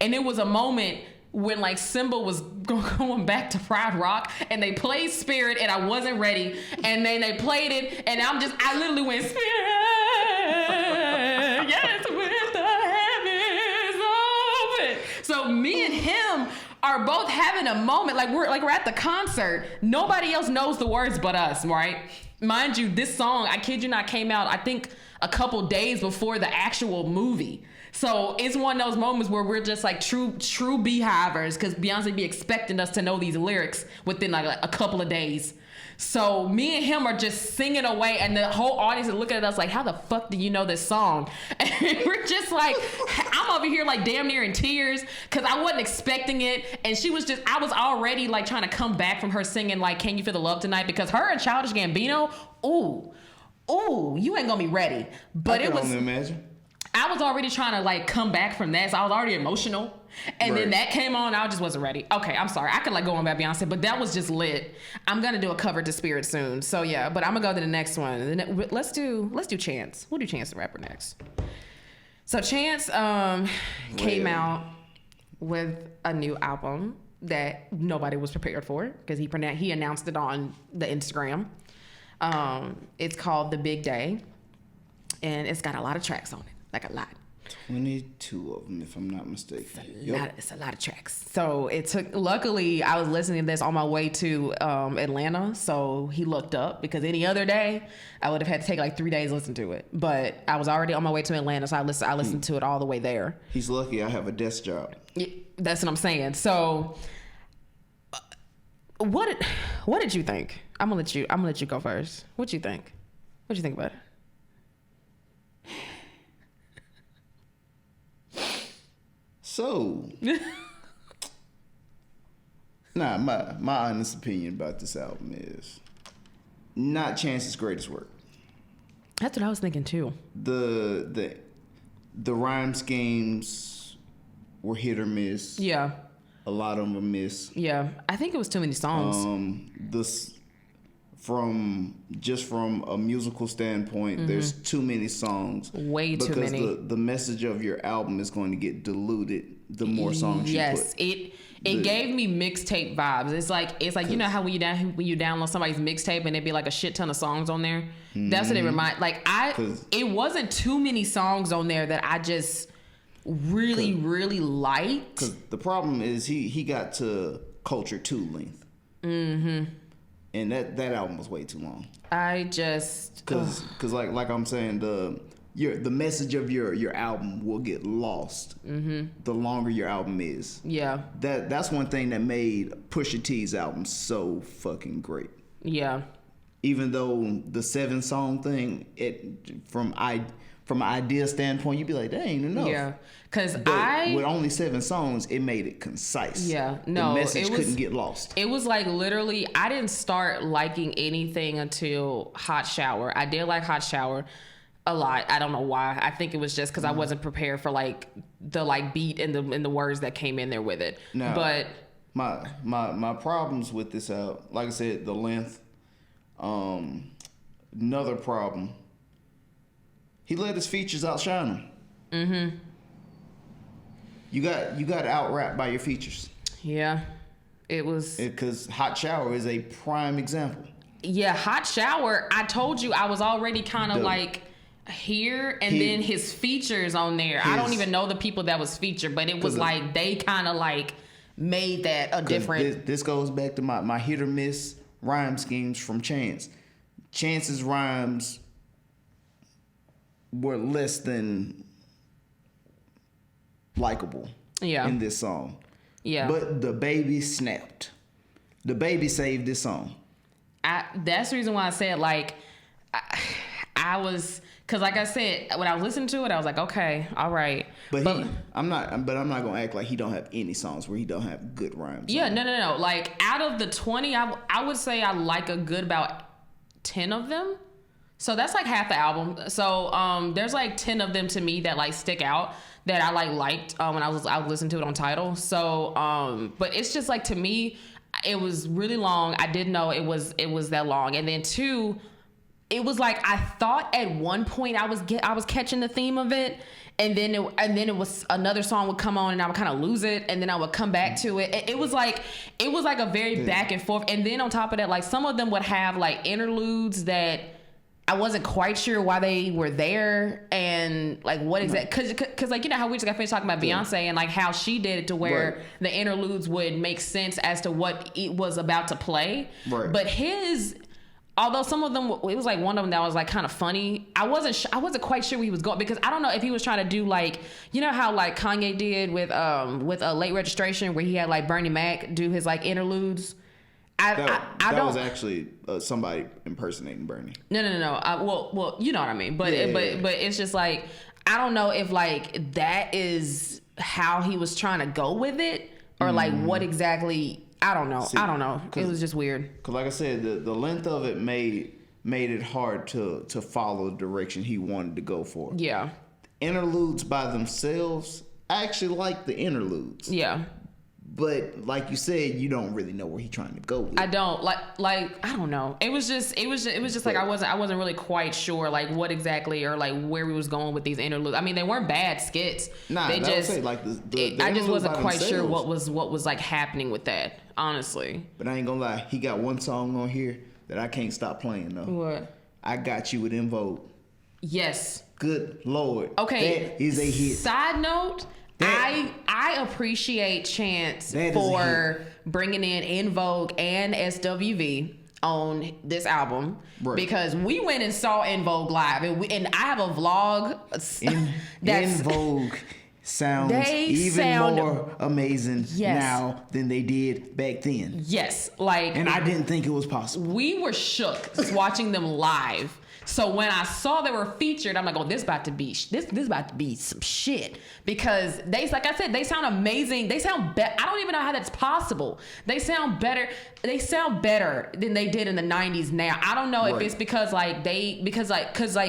And it was a moment when like Simba was going back to Pride Rock, and they played Spirit, and I wasn't ready, and then they played it, and I literally went, Spirit, yes, with the heavens open. So me and him are both having a moment, like we're at the concert. Nobody else knows the words but us, right? Mind you, this song, I kid you not, came out I think a couple days before the actual movie. So it's one of those moments where we're just like true beehivers, because Beyonce be expecting us to know these lyrics within like a couple of days. So me and him are just singing away, and the whole audience is looking at us like, how the fuck do you know this song? And we're just like, I'm over here like damn near in tears, because I wasn't expecting it. And I was already like trying to come back from her singing like Can You Feel the Love Tonight, because her and Childish Gambino, ooh, you ain't gonna be ready. But I can only imagine. I was already trying to like come back from that, so I was already emotional. And then that came on, I just wasn't ready. Okay, I'm sorry. I could like go on about Beyonce, but that was just lit. I'm gonna do a cover to Spirit soon. So yeah, but I'm gonna go to the next one. Let's do Chance. We'll do Chance the Rapper next. So Chance came out with a new album that nobody was prepared for, because he announced it on the Instagram. It's called The Big Day, and it's got a lot of tracks on it, like a lot. 22 of them, if I'm not mistaken. It's a lot of tracks. So luckily I was listening to this on my way to Atlanta, so he looked up, because any other day I would have had to take like 3 days to listen to it. But I was already on my way to Atlanta, so I listened to it all the way there. He's lucky I have a desk job. Yeah, that's what I'm saying. So what did you think? I'm gonna let you go first. What'd you think about it? So, my honest opinion about this album is not Chance's greatest work. That's what I was thinking too. The rhyme schemes were hit or miss. Yeah. A lot of them were miss. Yeah, I think it was too many songs. From a musical standpoint, there's too many songs. Way too many. Because the message of your album is going to get diluted the more songs you put. Yes, it gave me mixtape vibes. It's like you know how when you download somebody's mixtape and there'd be like a shit ton of songs on there. That's what it reminds. Like it wasn't too many songs on there that I just really liked. Because the problem is he got to Culture 2 length. Mm-hmm. And that album was way too long. I just because like I'm saying, the message of your album will get lost the longer your album is. Yeah. That's one thing that made Pusha T's album so fucking great. Yeah. Even though the 7-song thing, from an idea standpoint, you'd be like, that ain't enough. Yeah. Because with only 7 songs, it made it concise. Yeah. No. The message couldn't get lost. It was like literally, I didn't start liking anything until Hot Shower. I did like Hot Shower a lot. I don't know why. I think it was just because I wasn't prepared for like the like beat and the words that came in there with it. No, but my problems with this like I said, the length. Another problem. He let his features outshine him. Mm-hmm. You got out-rapped by your features. Yeah, it was... Because Hot Shower is a prime example. Yeah, Hot Shower, I told you I was already kind of like here, and then his features on there. I don't even know the people that was featured, but it was like they kind of like made that a different... This goes back to my hit or miss rhyme schemes from Chance. Chance's rhymes were less than likable in this song. Yeah. But the baby snapped. The baby saved this song. That's the reason why I said like I was, because like I said, when I was listening to it, I was like, okay, all right. But I'm not gonna act like he don't have any songs where he don't have good rhymes. Yeah, no. Like out of the 20, I would say I like a good about 10 of them. So that's like half the album. So there's like 10 of them to me that like stick out that I liked when I was listening to it on Tidal. So but it's just like, to me, it was really long. I didn't know it was that long. And then 2, it was like I thought at one point I was catching the theme of it, and then it was another song would come on and I would kind of lose it, and then I would come back to it. It was like a very back and forth. And then on top of that, like some of them would have like interludes that I wasn't quite sure why they were there and like what exactly, because like, you know how we just got finished talking about Beyonce and like how she did it to where the interludes would make sense as to what it was about to play. Right. But his although some of them, it was like one of them that was like kind of funny. I wasn't quite sure where he was going, because I don't know if he was trying to do like, you know how like Kanye did with a Late Registration, where he had like Bernie Mac do his like interludes. That was actually somebody impersonating Bernie. No. Well, you know what I mean. But but it's just like, I don't know if like that is how he was trying to go with it, or like what exactly. I don't know. I don't know. It was just weird. Because like I said, the length of it made it hard to follow the direction he wanted to go for. Yeah. Interludes by themselves, I actually like the interludes. Yeah. But like you said, you don't really know where he's trying to go with it. I don't like I don't know. It was just like I wasn't really quite sure like what exactly, or like where we was going with these interludes. I mean, they weren't bad skits. Nah, they just say, like the I just wasn't quite sure what was like happening with that, honestly. But I ain't gonna lie, he got one song on here that I can't stop playing though. What? I Got You with En Vogue. Yes. Good Lord. Okay. That is a hit. Side note, I appreciate Chance for bringing in En Vogue and SWV on this album, right, because we went and saw En Vogue live, and I have a vlog. En Vogue sounds more amazing now than they did back then. Yes, like, and I didn't think it was possible. We were shook watching them live. So when I saw they were featured, I'm like, oh, this about to be some shit, because like I said, they sound amazing. They sound better. I don't even know how that's possible. They sound better. They sound better than they did in the 90s now. I don't know if it's because because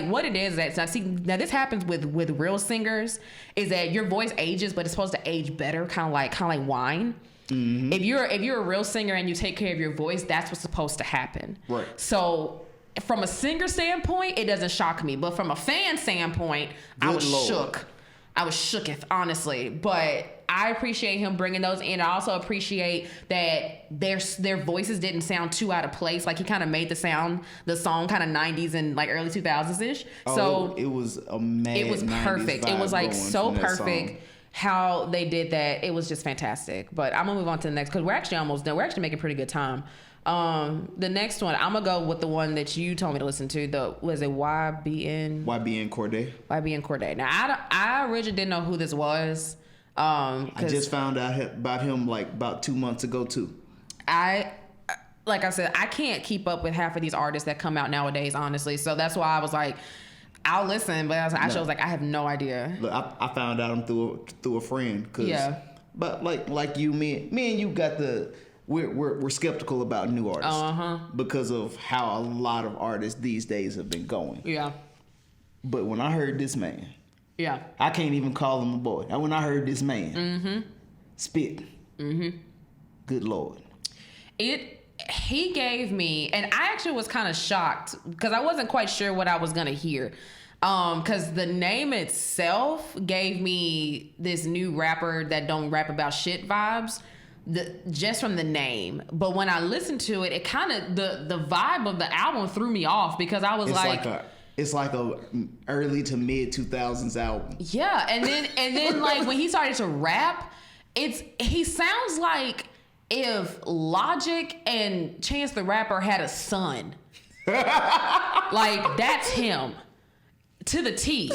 what it is that, now this happens with real singers, is that your voice ages, but it's supposed to age better, kind of like wine. Mm-hmm. If you're a real singer and you take care of your voice, that's what's supposed to happen. Right. So from a singer standpoint, it doesn't shock me, but from a fan standpoint, I was shook. I was shooketh, honestly. But I appreciate him bringing those in. I also appreciate that their voices didn't sound too out of place. Like, he kind of made the song kind of 90s and like early 2000s ish. So it was a mad. It was perfect. It was like so perfect how they did that. It was just fantastic. But I'm gonna move on to the next, because we're actually almost done. We're actually making pretty good time. The next one, I'm gonna go with the one that you told me to listen to. Was it YBN Cordae? YBN Cordae. Now, I originally didn't know who this was. I just found out about him like about 2 months ago too. Like I said, I can't keep up with half of these artists that come out nowadays, honestly. So that's why I was like, I'll listen, but I was like, I have no idea. Look, I found out him through a friend. But like you, me and you got we're skeptical about new artists because of how a lot of artists these days have been going. Yeah. But when I heard this man, I can't even call him a boy. When I heard this man spit, good Lord, he gave me, and I actually was kind of shocked because I wasn't quite sure what I was gonna hear. Because the name itself gave me this new rapper that don't rap about shit vibes. Just from the name, but when I listened to it, it kind of the vibe of the album threw me off, because I was it's like a early to mid 2000s album. Yeah, and then like when he started to rap, he sounds like if Logic and Chance the Rapper had a son. Like, that's him to the T.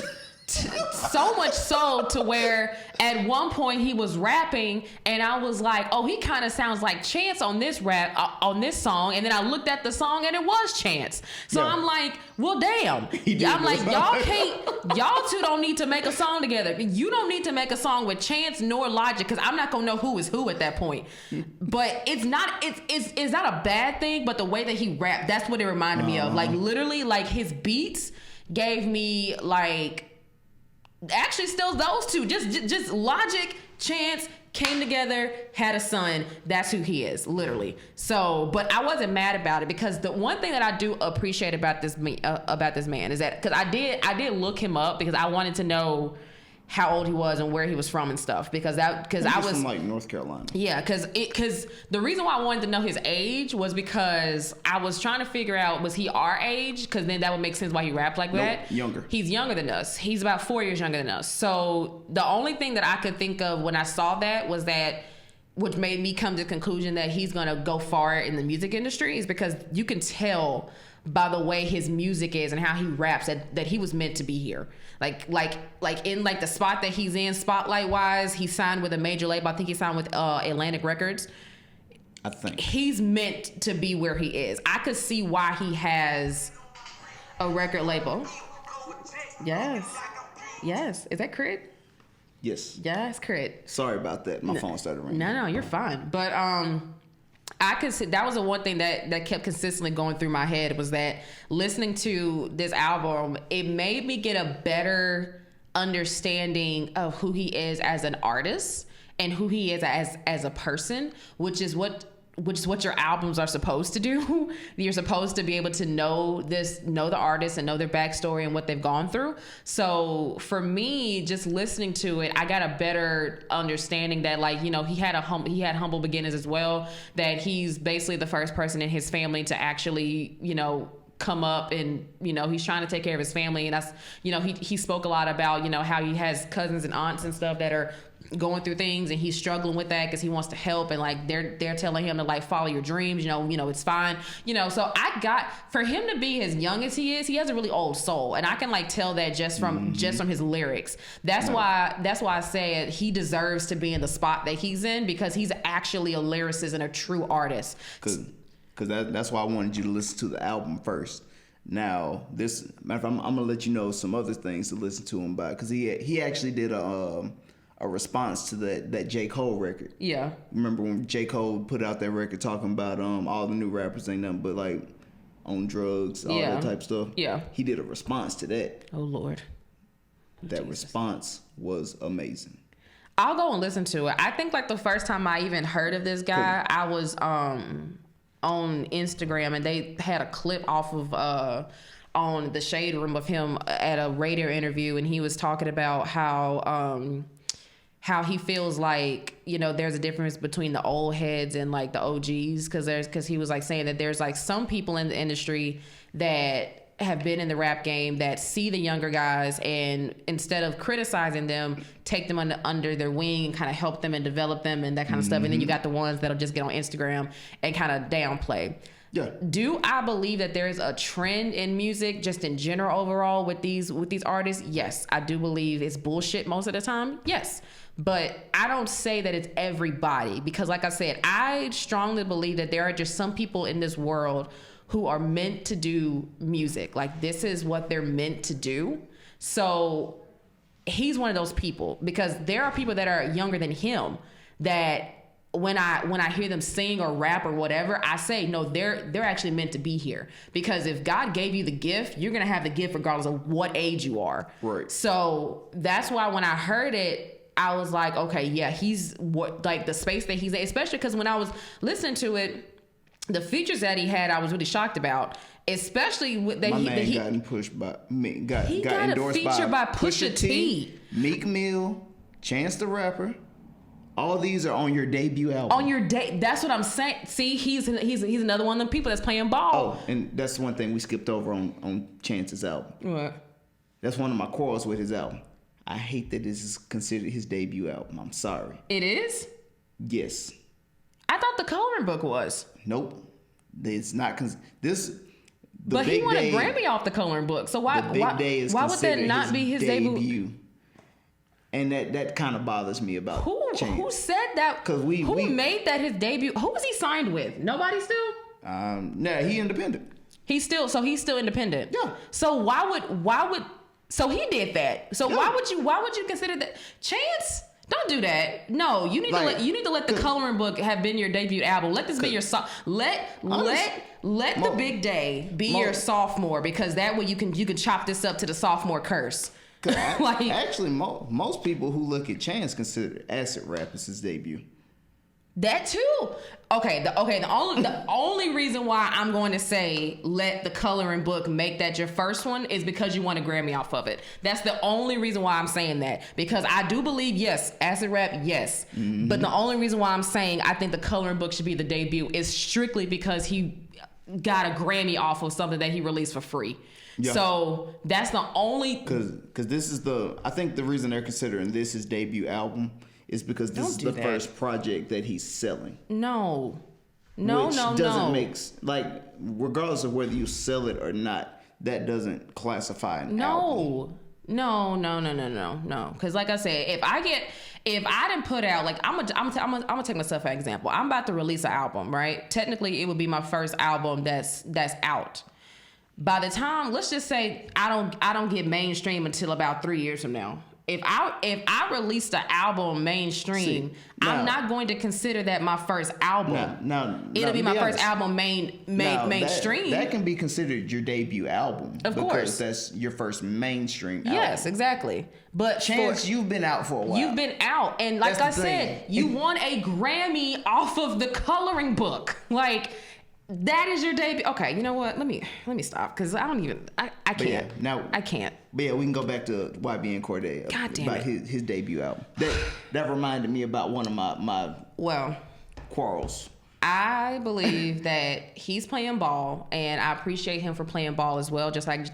So much so to where at one point he was rapping and I was like, oh, he kind of sounds like Chance on this on this song. And then I looked at the song and it was Chance. So I'm like, well, damn. I'm like, y'all two don't need to make a song together. You don't need to make a song with Chance nor Logic, because I'm not gonna know who is who at that point. But it's not a bad thing, but the way that he rapped, that's what it reminded me of. Like, literally, like, his beats gave me like, actually still those two, just Logic, Chance came together, had a son. That's who he is, literally. So, but I wasn't mad about it, because the one thing that I do appreciate about this man is that, because I did look him up, because I wanted to know how old he was and where he was from and stuff, because I was from like North Carolina. Yeah, because the reason why I wanted to know his age was because I was trying to figure out, was he our age? Because then that would make sense why he rapped like that. Younger. He's younger than us. He's about 4 years younger than us. So the only thing that I could think of when I saw that was that which made me come to the conclusion that he's going to go far in the music industry, is because you can tell by the way his music is and how he raps that he was meant to be here. Like in like the spot that he's in, spotlight wise, he signed with a major label. I think he signed with Atlantic Records. I think he's meant to be where he is. I could see why he has a record label. Yes. Is that Crit? Yes. Yes, Crit. Sorry about that. My phone started ringing. No, you're fine. But I could see that was the one thing that kept consistently going through my head, was that listening to this album, it made me get a better understanding of who he is as an artist and who he is as a person, which is what your albums are supposed to do. You're supposed to be able to know the artist and know their backstory and what they've gone through. So for me, just listening to it, I got a better understanding that, like, you know, he had humble beginnings as well, that he's basically the first person in his family to actually, you know, come up, and, you know, he's trying to take care of his family. And that's, you know, he spoke a lot about, you know, how he has cousins and aunts and stuff that are going through things, and he's struggling with that because he wants to help, and like they're telling him to like follow your dreams, you know it's fine, you know. So I got, for him to be as young as he is, he has a really old soul, and I can like tell that just from his lyrics. That's why I say he deserves to be in the spot that he's in, because he's actually a lyricist and a true artist. Because that's why I wanted you to listen to the album first. Now, this matter of fact, I'm gonna let you know some other things to listen to him by, because he actually did a response to that J. Cole record. Yeah. Remember when J. Cole put out that record talking about all the new rappers ain't nothing but like on drugs, all that type of stuff? Yeah. He did a response to that. Oh Lord. That response was amazing. I'll go and listen to it. I think like the first time I even heard of this guy, I was on Instagram, and they had a clip off of on the Shade Room of him at a radio interview, and he was talking about how he feels like, you know, there's a difference between the old heads and like the OGs, because he was like saying that there's like some people in the industry that have been in the rap game that see the younger guys, and instead of criticizing them, take them under their wing and kind of help them and develop them and that kind of stuff. And then you got the ones that'll just get on Instagram and kind of downplay. Yeah. Do I believe that there is a trend in music just in general overall with these artists? Yes. I do believe it's bullshit most of the time. Yes. But I don't say that it's everybody, because like I said, I strongly believe that there are just some people in this world who are meant to do music. Like, this is what they're meant to do. So he's one of those people, because there are people that are younger than him that when I hear them sing or rap or whatever, I say, no, they're actually meant to be here. Because if God gave you the gift, you're going to have the gift regardless of what age you are. Right. So that's why when I heard it, I was like, okay, yeah, he's what, like the space that he's in, especially because when I was listening to it, the features that he had, I was really shocked about, especially with that. Got endorsed a feature by Pusha T, Meek Mill, Chance the Rapper. All these are on your debut album. On your that's what I'm saying. See, he's another one of them people that's playing ball. Oh, and that's one thing we skipped over on Chance's album. What? That's one of my quarrels with his album. I hate that this is considered his debut album. I'm sorry. It is? Yes. I thought the coloring book was. Nope. It's not. But he won a Grammy off the coloring book. So why would that not be his debut? And that kind of bothers me about Chance. Who said that? Who made that his debut? Who was he signed with? Nobody still? No, he independent. He's still independent. Yeah. So why would so he did that. So yeah. Why would you consider that Chance? Don't do that. No, you need to let the coloring book have been your debut album. Let this be your let the big day be your sophomore, because that way you can chop this up to the sophomore curse. Actually, most people who look at Chance consider Acid Rap as his debut. That too. Okay. The only reason why I'm going to say let the coloring book make that your first one is because you want a Grammy off of it. That's the only reason why I'm saying that, because I do believe, yes, Acid Rap, yes. Mm-hmm. But the only reason why I'm saying I think the coloring book should be the debut is strictly because he got a Grammy off of something that he released for free. Yeah. So that's the only, because this is I think the reason they're considering this his debut album is because this is the first project that he's selling. No. Which doesn't make, like, regardless of whether you sell it or not, that doesn't classify an album. No. Because like I said, if I didn't put out, like, I'm gonna take myself as an example. I'm about to release an album, right? Technically, it would be my first album that's out. By the time, let's just say I don't get mainstream until about 3 years from now. If I released an album mainstream, I'm not going to consider that my first album. It'll be my first album mainstream. That can be considered your debut album. Of course. Because that's your first mainstream album. Yes, exactly. But Chance, you've been out for a while. You've been out. And like I said, you won a Grammy off of The Coloring Book. Like, that is your debut. Okay, you know what? Let me stop, because I can't. I can't. But yeah, we can go back to YBN Cordae. God damn about it. his debut album. That reminded me about one of my quarrels. I believe that he's playing ball, and I appreciate him for playing ball as well, just like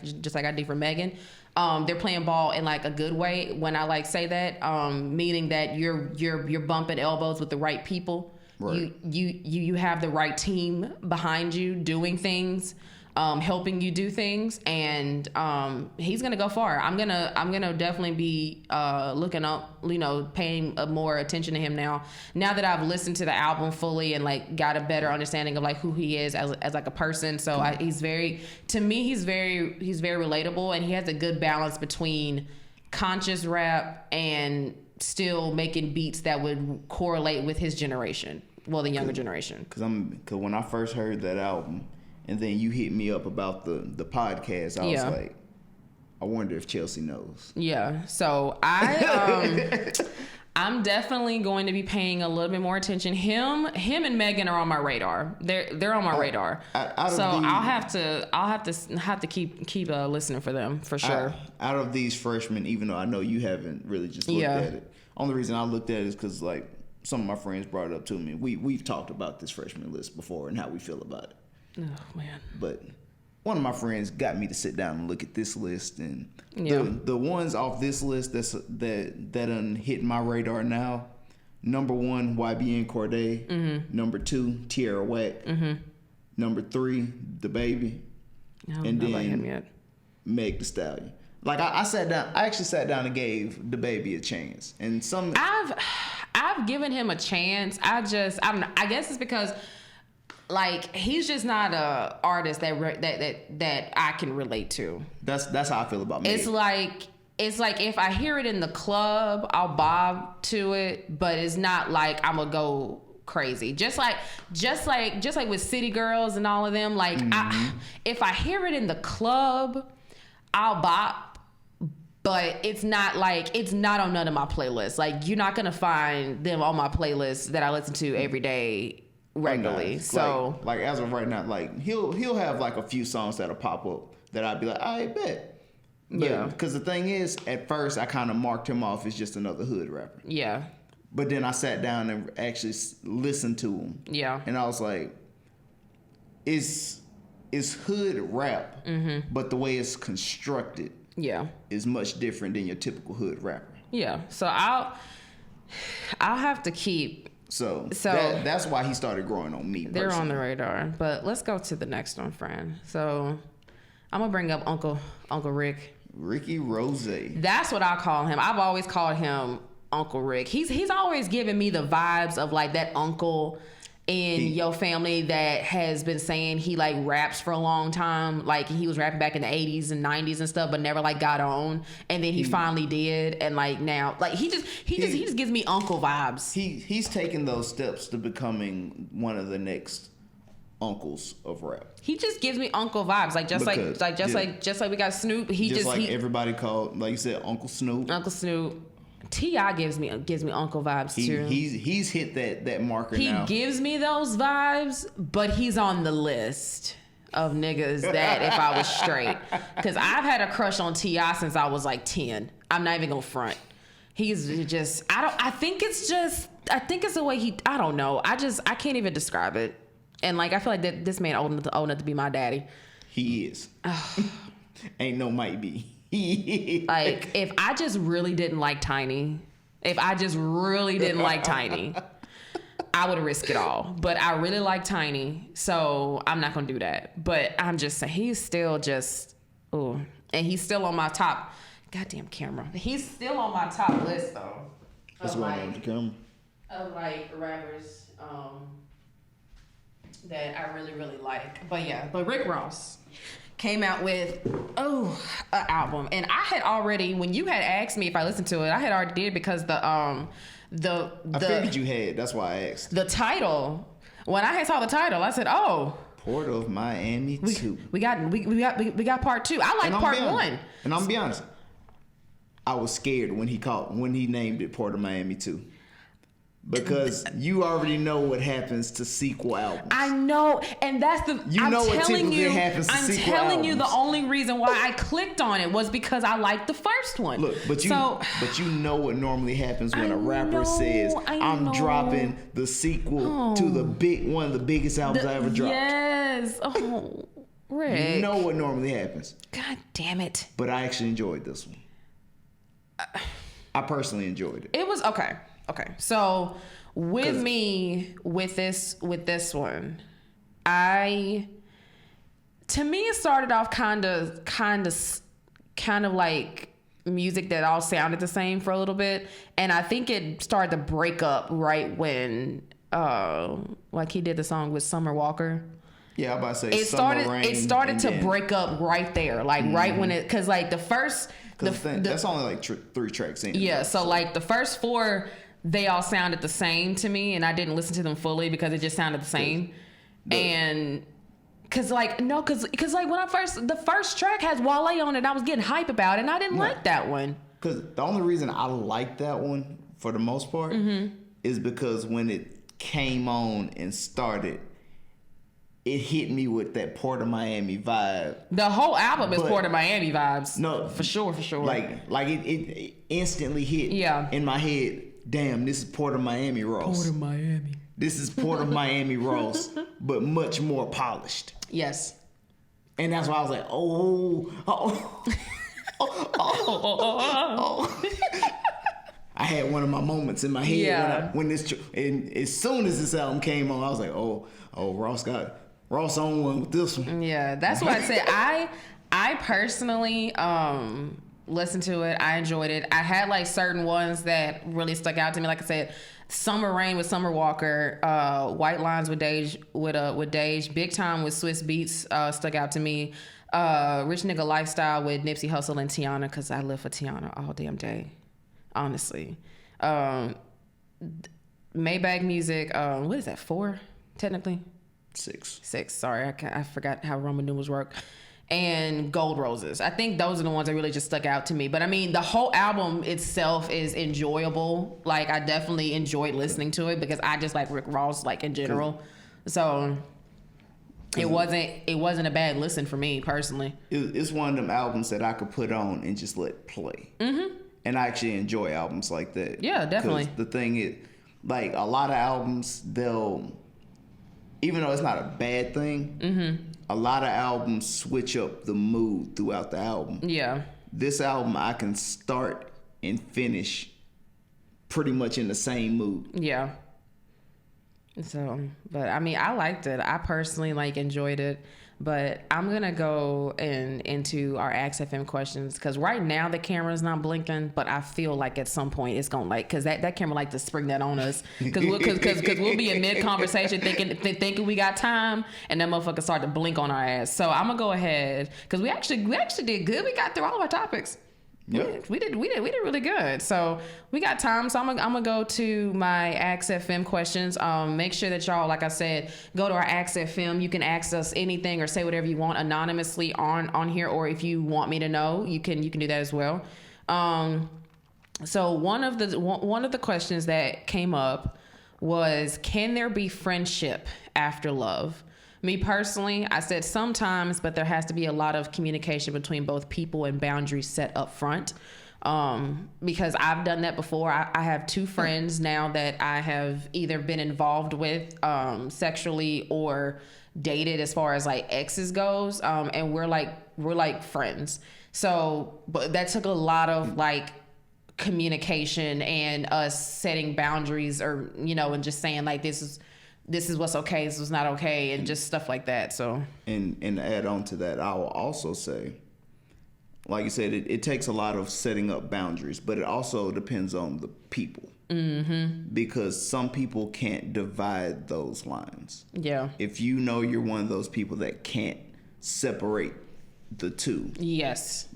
I do for Megan. They're playing ball in like a good way. When I like say that, meaning that you're bumping elbows with the right people. Right. You have the right team behind you doing things, helping you do things, and he's gonna go far. I'm gonna definitely be looking up, paying more attention to him now that I've listened to the album fully and like got a better understanding of like who he is as like a person. So he's very relatable, and he has a good balance between conscious rap and still making beats that would correlate with his generation. Well, the younger generation. Because when I first heard that album, and then you hit me up about the podcast, I was like, I wonder if Chelsea knows. Yeah. So I'm definitely going to be paying a little bit more attention. Him and Megan are on my radar. They're on my radar. I'll have to keep listening for them for sure. Out of these freshmen, even though I know you haven't really just looked at it, only reason I looked at it is because like some of my friends brought it up to me. We've talked about this freshman list before and how we feel about it. Oh man! But one of my friends got me to sit down and look at this list, and the ones off this list that done hit my radar now. Number 1, YBN Cordae. Mm-hmm. Number 2, Tierra Whack. Mm-hmm. Number 3, DaBaby. I don't know about him yet. Meg Thee Stallion. Like I actually sat down and gave DaBaby a chance, and I've given him a chance. I guess it's because like he's just not a artist that I can relate to. That's how I feel about Meg. It's like if I hear it in the club, I'll bob to it, but it's not like I'm gonna go crazy. Just like with City Girls and all of them. Like if I hear it in the club, I'll bop. But it's not on none of my playlists. Like you're not gonna find them on my playlist that I listen to every day regularly. So like as of right now, like he'll have like a few songs that'll pop up that I'd be like, I bet. But, because the thing is, at first I kind of marked him off as just another hood rapper. Yeah. But then I sat down and actually listened to him. Yeah. And I was like, it's hood rap, but the way it's constructed. Yeah, is much different than your typical hood rapper. Yeah, so I'll have to keep. So that's why he started growing on me. They're on the radar, but let's go to the next one, friend. So I'm gonna bring up Uncle Rick. Ricky Rose. That's what I call him. I've always called him Uncle Rick. He's always given me the vibes of like that uncle in your family that has been saying he like raps for a long time. Like he was rapping back in the 80s and 90s and stuff, but never like got on. And then he finally did. And like now, like he just gives me uncle vibes. He's taking those steps to becoming one of the next uncles of rap. He just gives me uncle vibes. Like just like we got Snoop. Everybody called, like you said, Uncle Snoop. Uncle Snoop. T.I. gives me uncle vibes too. He's hit that marker now. He gives me those vibes, but he's on the list of niggas that if I was straight. Because I've had a crush on T.I. since I was like 10. I'm not even gonna front. He's just I think it's the way I don't know. I can't even describe it. And like I feel like that this man old enough to be my daddy. He is. Ain't no might be. Like if I just really didn't like Tiny, If I just really didn't like Tiny, I would risk it all. But I really like Tiny, so I'm not gonna do that. But I'm just saying, he's still just, ooh. And he's still on my top, goddamn camera. He's still on my top list, though. What's going on with the camera? Of like rappers that I really, really like. But yeah, but Rick Ross came out with an album, and I had already, when you had asked me if I listened to it, I had already did, because I figured you had. That's why I asked. The title. When I had saw the title, I said, "Oh, Port of Miami 2." We got part 2. I like part 1. And I'm gonna be honest, I was scared when he named it Port of Miami 2. Because you already know what happens to sequel albums. I know, and that's the. I'm telling you, the only reason why I clicked on it was because I liked the first one. Look, but you know what normally happens when a rapper says, "I'm dropping the sequel to one of the biggest albums I ever dropped." Yes. Oh, Rick. You know what normally happens. God damn it. But I actually enjoyed this one. I personally enjoyed it. It was okay. Okay, so with this one, to me it started off kind of like music that all sounded the same for a little bit, and I think it started to break up right when like he did the song with Summer Walker. Yeah, I'm about to say it started to break up right there, like right when it, because like the first that's only like 3 tracks in. Yeah, so like the first 4. They all sounded the same to me, and I didn't listen to them fully because it just sounded the same. And cause like when the first track has Wale on it, I was getting hype about it, and I didn't like that one. Cause the only reason I like that one for the most part is because when it came on and started, it hit me with that Port of Miami vibe. The whole album is Port of Miami vibes. No, for sure. Like it instantly hit in my head. Damn, this is Port of Miami Ross. Port of Miami. This is Port of Miami Ross, but much more polished. Yes. And that's why I was like, I had one of my moments in my head when as soon as this album came on, I was like, Ross on one with this one. Yeah, that's why I said I personally listened to it. I enjoyed it. I had like certain ones that really stuck out to me. Like I said, Summer Rain with Summer Walker, White Lines with Dage, Big Time with Swiss Beats stuck out to me. Rich Nigga Lifestyle with Nipsey Hussle and Tiana, because I live for Tiana all damn day, honestly. Maybach Music, what is that, 4 technically? 6. Sorry, I forgot how Roman numerals work. And Gold Roses. I think those are the ones that really just stuck out to me. But I mean, the whole album itself is enjoyable. Like, I definitely enjoyed listening to it because I just like Rick Ross, like, in general. So it wasn't a bad listen for me personally. It's one of them albums that I could put on and just let play. Mm-hmm. And I actually enjoy albums like that. Yeah, definitely. The thing is, like, a lot of albums, even though it's not a bad thing, a lot of albums switch up the mood throughout the album. Yeah. This album, I can start and finish pretty much in the same mood. Yeah. So, but I mean, I liked it. I personally enjoyed it. But I'm going to go into our Ask FM questions, because right now the camera's not blinking, but I feel like at some point it's going to because that camera like to spring that on us. Because we'll be in mid-conversation thinking we got time, and that motherfucker start to blink on our ass. So I'm going to go ahead, because we actually did good. We got through all of our topics. Yep. We did really good. So we got time. So I'm gonna go to my Ask FM questions. Make sure that y'all, like I said, go to our Ask FM. You can ask us anything or say whatever you want anonymously on here, or if you want me to know, you can do that as well. So one of the questions that came up was, can there be friendship after love? Me personally, I said sometimes, but there has to be a lot of communication between both people and boundaries set up front. Because I've done that before. I have 2 friends now that I have either been involved with sexually or dated as far as like exes goes. And we're like friends. So, but that took a lot of like communication and us setting boundaries, or and just saying like this is what's okay, this is not okay, and just stuff like that. So and to add on to that, I will also say, like you said, it takes a lot of setting up boundaries, but it also depends on the people. Mm-hmm. Because some people can't divide those lines. Yeah. If you're one of those people that can't separate the two. Yes.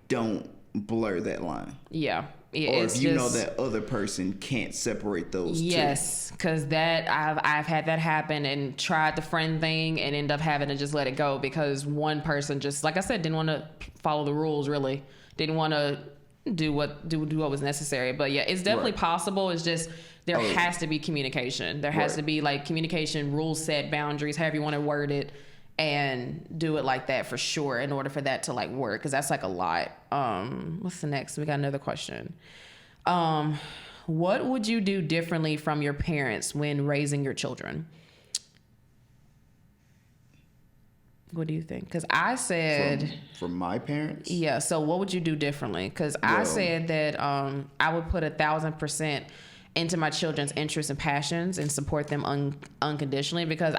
Don't blur that line. Yeah. Or if you know that other person can't separate those two. Yes, because that I've had that happen and tried the friend thing and end up having to just let it go because one person just, like I said, didn't want to follow the rules, really. Didn't want to do what was necessary. But yeah, it's definitely possible. It's just there has to be communication. There has to be like communication, rules set, boundaries, however you want to word it, and do it like that for sure in order for that to like work, because that's like a lot. What's the next? We got another question. What would you do differently from your parents when raising your children? What do you think? Because I said from my parents. Yeah. So what would you do differently? Because I said that I would put 1,000% into my children's interests and passions and support them unconditionally, because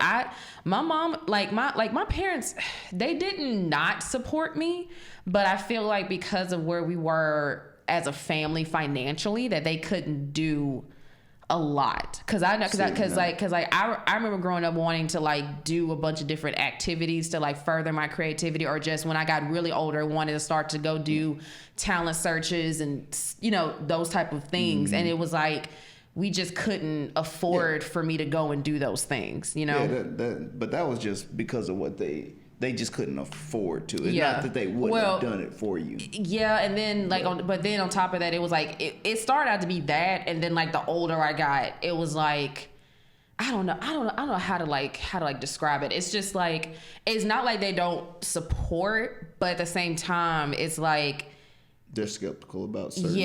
my mom, my parents, they didn't not support me, but I feel like because of where we were as a family financially, that they couldn't do a lot. Cause I remember growing up wanting to like do a bunch of different activities to like further my creativity, or just when I got really older, wanted to start to go do talent searches and those type of things. And it was like, we just couldn't afford for me to go and do those things, Yeah, but that was just because of what they just couldn't afford to. It's not that they wouldn't have done it for you. Yeah, and then but then on top of that, it was like it started out to be that, and then like the older I got, it was like I don't know how to describe it. It's just like it's not like they don't support, but at the same time, it's like they're skeptical about certain.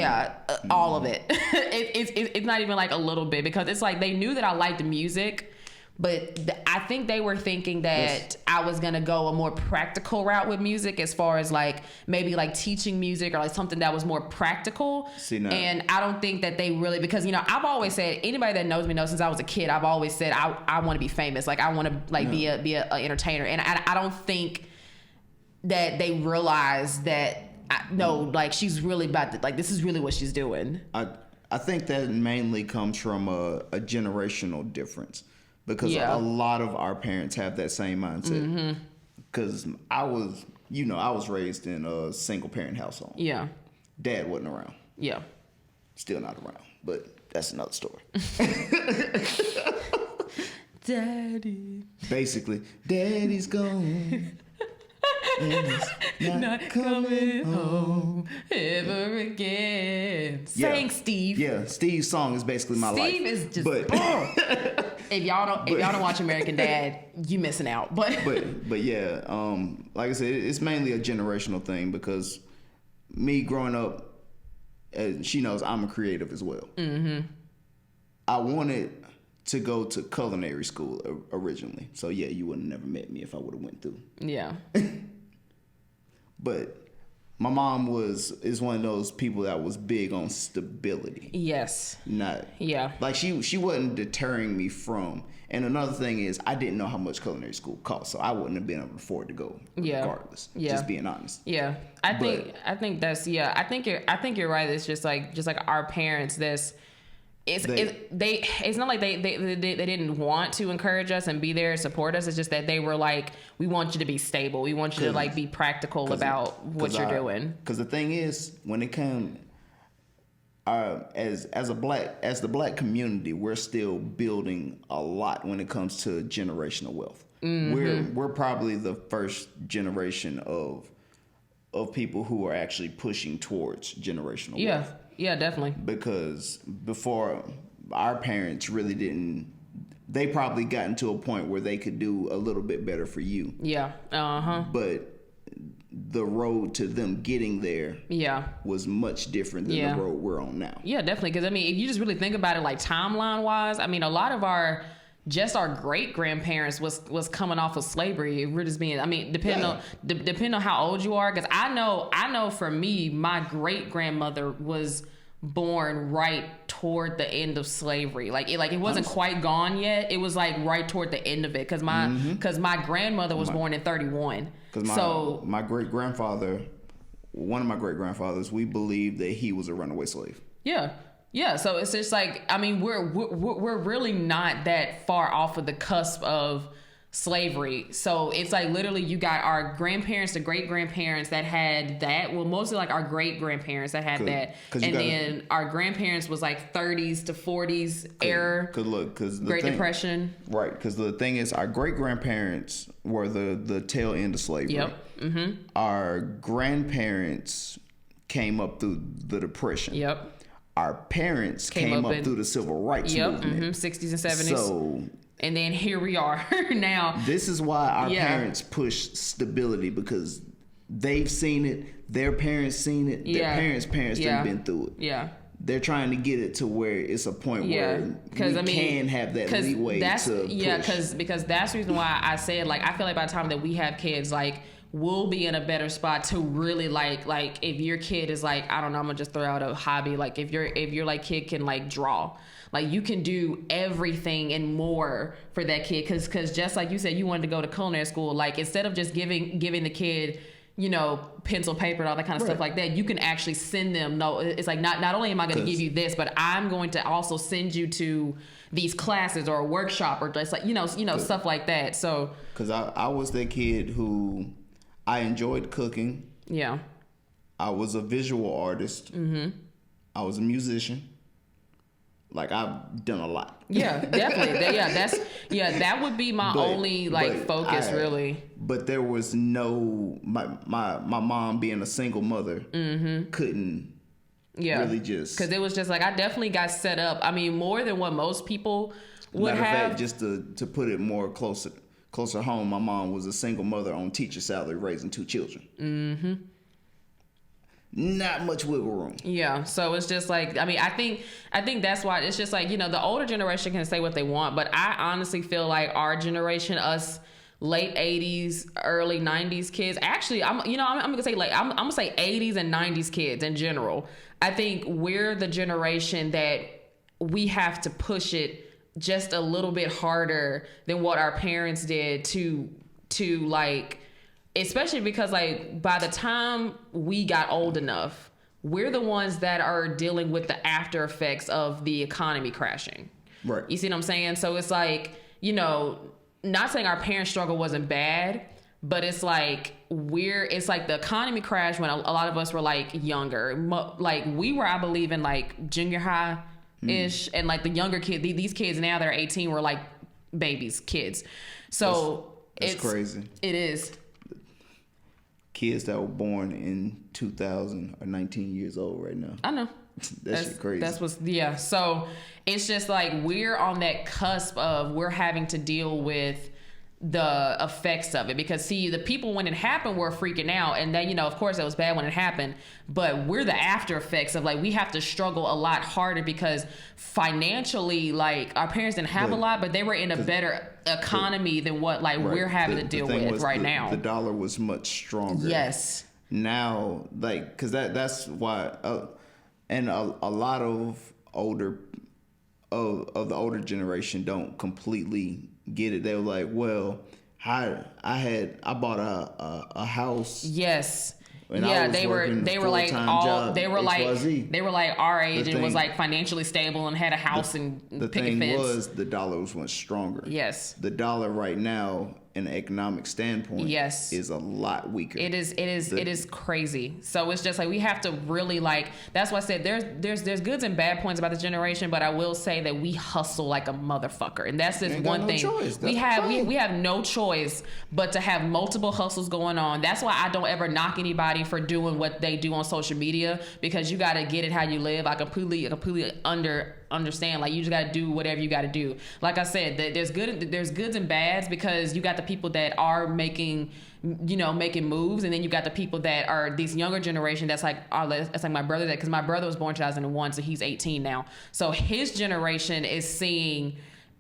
All of it. It's not even like a little bit, because it's like they knew that I liked music, but I think they were thinking that I was gonna go a more practical route with music, as far as like maybe like teaching music or like something that was more practical. And I don't think that they really, because I've always said, anybody that knows me knows since I was a kid, I've always said I want to be famous, like I want to like be a entertainer, and I don't think that they realize that. No, like she's really about to, like this is really what she's doing. I think that mainly comes from a generational difference, because a lot of our parents have that same mindset. Because I was raised in a single parent household. Yeah, Dad wasn't around. Yeah, still not around, but that's another story. Daddy. Basically, Daddy's gone. Not coming home ever again. Sang Steve. Yeah, Steve's song is basically my life. Steve is just. If y'all don't watch American Dad, you missing out. But yeah, like I said, it's mainly a generational thing, because me growing up, she knows I'm a creative as well. I wanted to go to culinary school originally, so yeah, you would have never met me if I would have went through. Yeah. But my mom is one of those people that was big on stability. Yes. Like she wasn't deterring me from. And another thing is, I didn't know how much culinary school cost, so I wouldn't have been able to afford to go regardless. Just being honest. Yeah. I think that's I think you're right. It's just like our parents, it's not like they didn't want to encourage us and be there and support us. It's just that they were like, we want you to be stable. We want you to like be practical about what you're doing. Because the thing is, when it comes, as the black community, we're still building a lot when it comes to generational wealth. We're probably the first generation of people who are actually pushing towards generational wealth. Yeah, definitely. Because before, our parents really didn't. They probably gotten to a point where they could do a little bit better for you. Yeah. But the road to them getting there was much different than the road we're on now. Yeah, definitely. Because, I mean, if you just really think about it, like timeline-wise, I mean, a lot of our just our great grandparents was coming off of slavery. We're just being, I mean, depending on how old you are, because I know for me, my great grandmother was born right toward the end of slavery. Like it wasn't quite gone yet. It was like right toward the end of it, because my grandmother was born in 31. Because my great grandfather, one of my great grandfathers, we believe that he was a runaway slave. Yeah, so it's just like, I mean, we're really not that far off of the cusp of slavery. So it's like literally you got our grandparents, the great grandparents that had that. Well, mostly like our great grandparents that had that, and then our grandparents was like 30s to 40s era. Because Great Depression. Right, because the thing is, our great grandparents were the tail end of slavery. Yep. Mm-hmm. Our grandparents came up through the Depression. Yep. Our parents came up through the civil rights movement. 60s and 70s. So, and then here we are now. This is why our parents push stability, because they've seen it, their parents seen it, their parents' done been through it. Yeah. They're trying to get it to where it's a point where we can have that leeway to push. Because that's the reason why I said, like, I feel like by the time that we have kids, like, we'll be in a better spot to really like if your kid is like, I don't know, I'm gonna just throw out a hobby, like if your like kid can like draw, like you can do everything and more for that kid, because just like you said, you wanted to go to culinary school, like instead of just giving the kid, you know, pencil, paper, and all that kind of stuff like that, you can actually send them. No, it's like not only am I going to give you this, but I'm going to also send you to these classes or a workshop or just like you know stuff like that. So because I was that kid who I enjoyed cooking. Yeah. I was a visual artist. Mm-hmm. I was a musician. Like, I've done a lot. Yeah, definitely. That would be my only focus, really. But there was no my mom being a single mother couldn't really just, because it was just like I definitely got set up. I mean, more than what most people would have. Matter of fact, just to put it more closer home, my mom was a single mother on teacher salary raising 2 children. Mm-hmm. Not much wiggle room. Yeah, so it's just like, I mean, I think that's why it's just like, you know, the older generation can say what they want, but I honestly feel like our generation, us late 80s, early 90s kids, actually, I'm gonna say I'm gonna say 80s and 90s kids in general. I think we're the generation that we have to push it just a little bit harder than what our parents did to like, especially because like by the time we got old enough, we're the ones that are dealing with the after effects of the economy crashing. Right. You see what I'm saying? So it's like, you know, not saying our parents' struggle wasn't bad, but it's like the economy crashed when a lot of us were like younger. Like we were, I believe, in like junior high ish, and like the younger kids, these kids now that are 18 were like babies, kids. So it's crazy. It is. Kids that were born in 2000 are 19 years old right now. I know. That's crazy. So it's just like we're on that cusp of we're having to deal with the effects of it, because see, the people when it happened were freaking out, and then, you know, of course it was bad when it happened, but we're the after effects of like we have to struggle a lot harder because financially, like our parents didn't have a lot, but they were in a better economy than what like we're having to deal with right now. The dollar was much stronger. Yes. Now, like, because that's why, and a lot of the older generation don't completely get it. They were like, well, I bought a house. Yes. Yeah, they were like our age and was like financially stable and had a house and pick a fence. The thing was, the dollar was much stronger. Yes. The dollar right now, in an economic standpoint, is a lot weaker. It is crazy. So it's just like we have to really like. That's why I said there's goods and bad points about this generation, but I will say that we hustle like a motherfucker, and that's just one thing. We have no choice but to have multiple hustles going on. That's why I don't ever knock anybody for doing what they do on social media, because you got to get it how you live. I completely understand, like you just got to do whatever you got to do. Like I said, there's goods and bads, because you got the people that are making moves, and then you got the people that are this younger generation that's like my brother, because my brother was born 2001, so he's 18 now, so his generation is seeing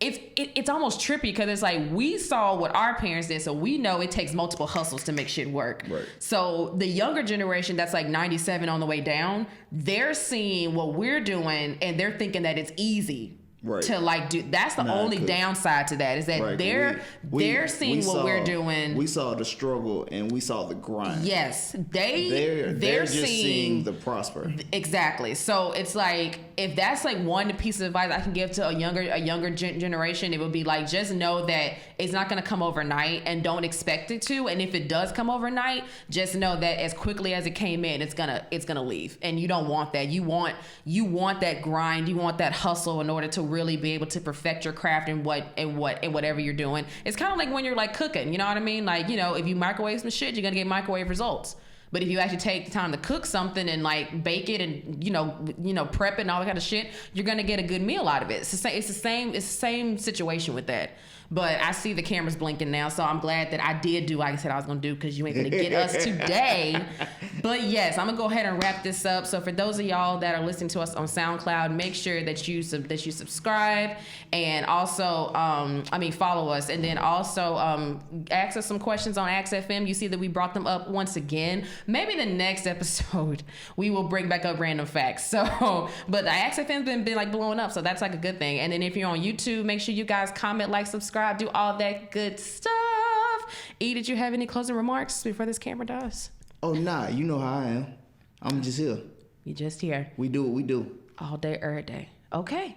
it's almost trippy because it's like we saw what our parents did, so we know it takes multiple hustles to make shit work. Right. So the younger generation that's like 97 on the way down, they're seeing what we're doing and they're thinking that it's easy. Right. To like do that's the only downside to that is that they're seeing what we're doing. We saw the struggle and we saw the grind. Yes, they're just seeing the prosper. Exactly. So it's like if that's like one piece of advice I can give to a younger generation, it would be like just know that it's not going to come overnight and don't expect it to. And if it does come overnight, just know that as quickly as it came in, it's gonna leave, and you don't want that. You want that grind. You want that hustle in order to really be able to perfect your craft and whatever you're doing. It's kind of like when you're like cooking, you know what I mean? Like, you know, if you microwave some shit, you're gonna get microwave results. But if you actually take the time to cook something and like bake it and you know prep it and all that kind of shit, you're gonna get a good meal out of it. It's the same situation with that. But I see the cameras blinking now, so I'm glad that I did do like I said I was going to do, because you ain't going to get us today. But yes, I'm going to go ahead and wrap this up. So for those of y'all that are listening to us on SoundCloud, make sure that you subscribe, and also, follow us. And then also ask us some questions on Ask FM. You see that we brought them up once again. Maybe the next episode, we will bring back up random facts. So, but the Ask FM's been like blowing up, so that's like a good thing. And then if you're on YouTube, make sure you guys comment, like, subscribe, do all that good stuff. E, did you have any closing remarks before this camera does? Oh, nah. You know how I am. I'm just here. You just here. We do what we do. All day, every day. Okay.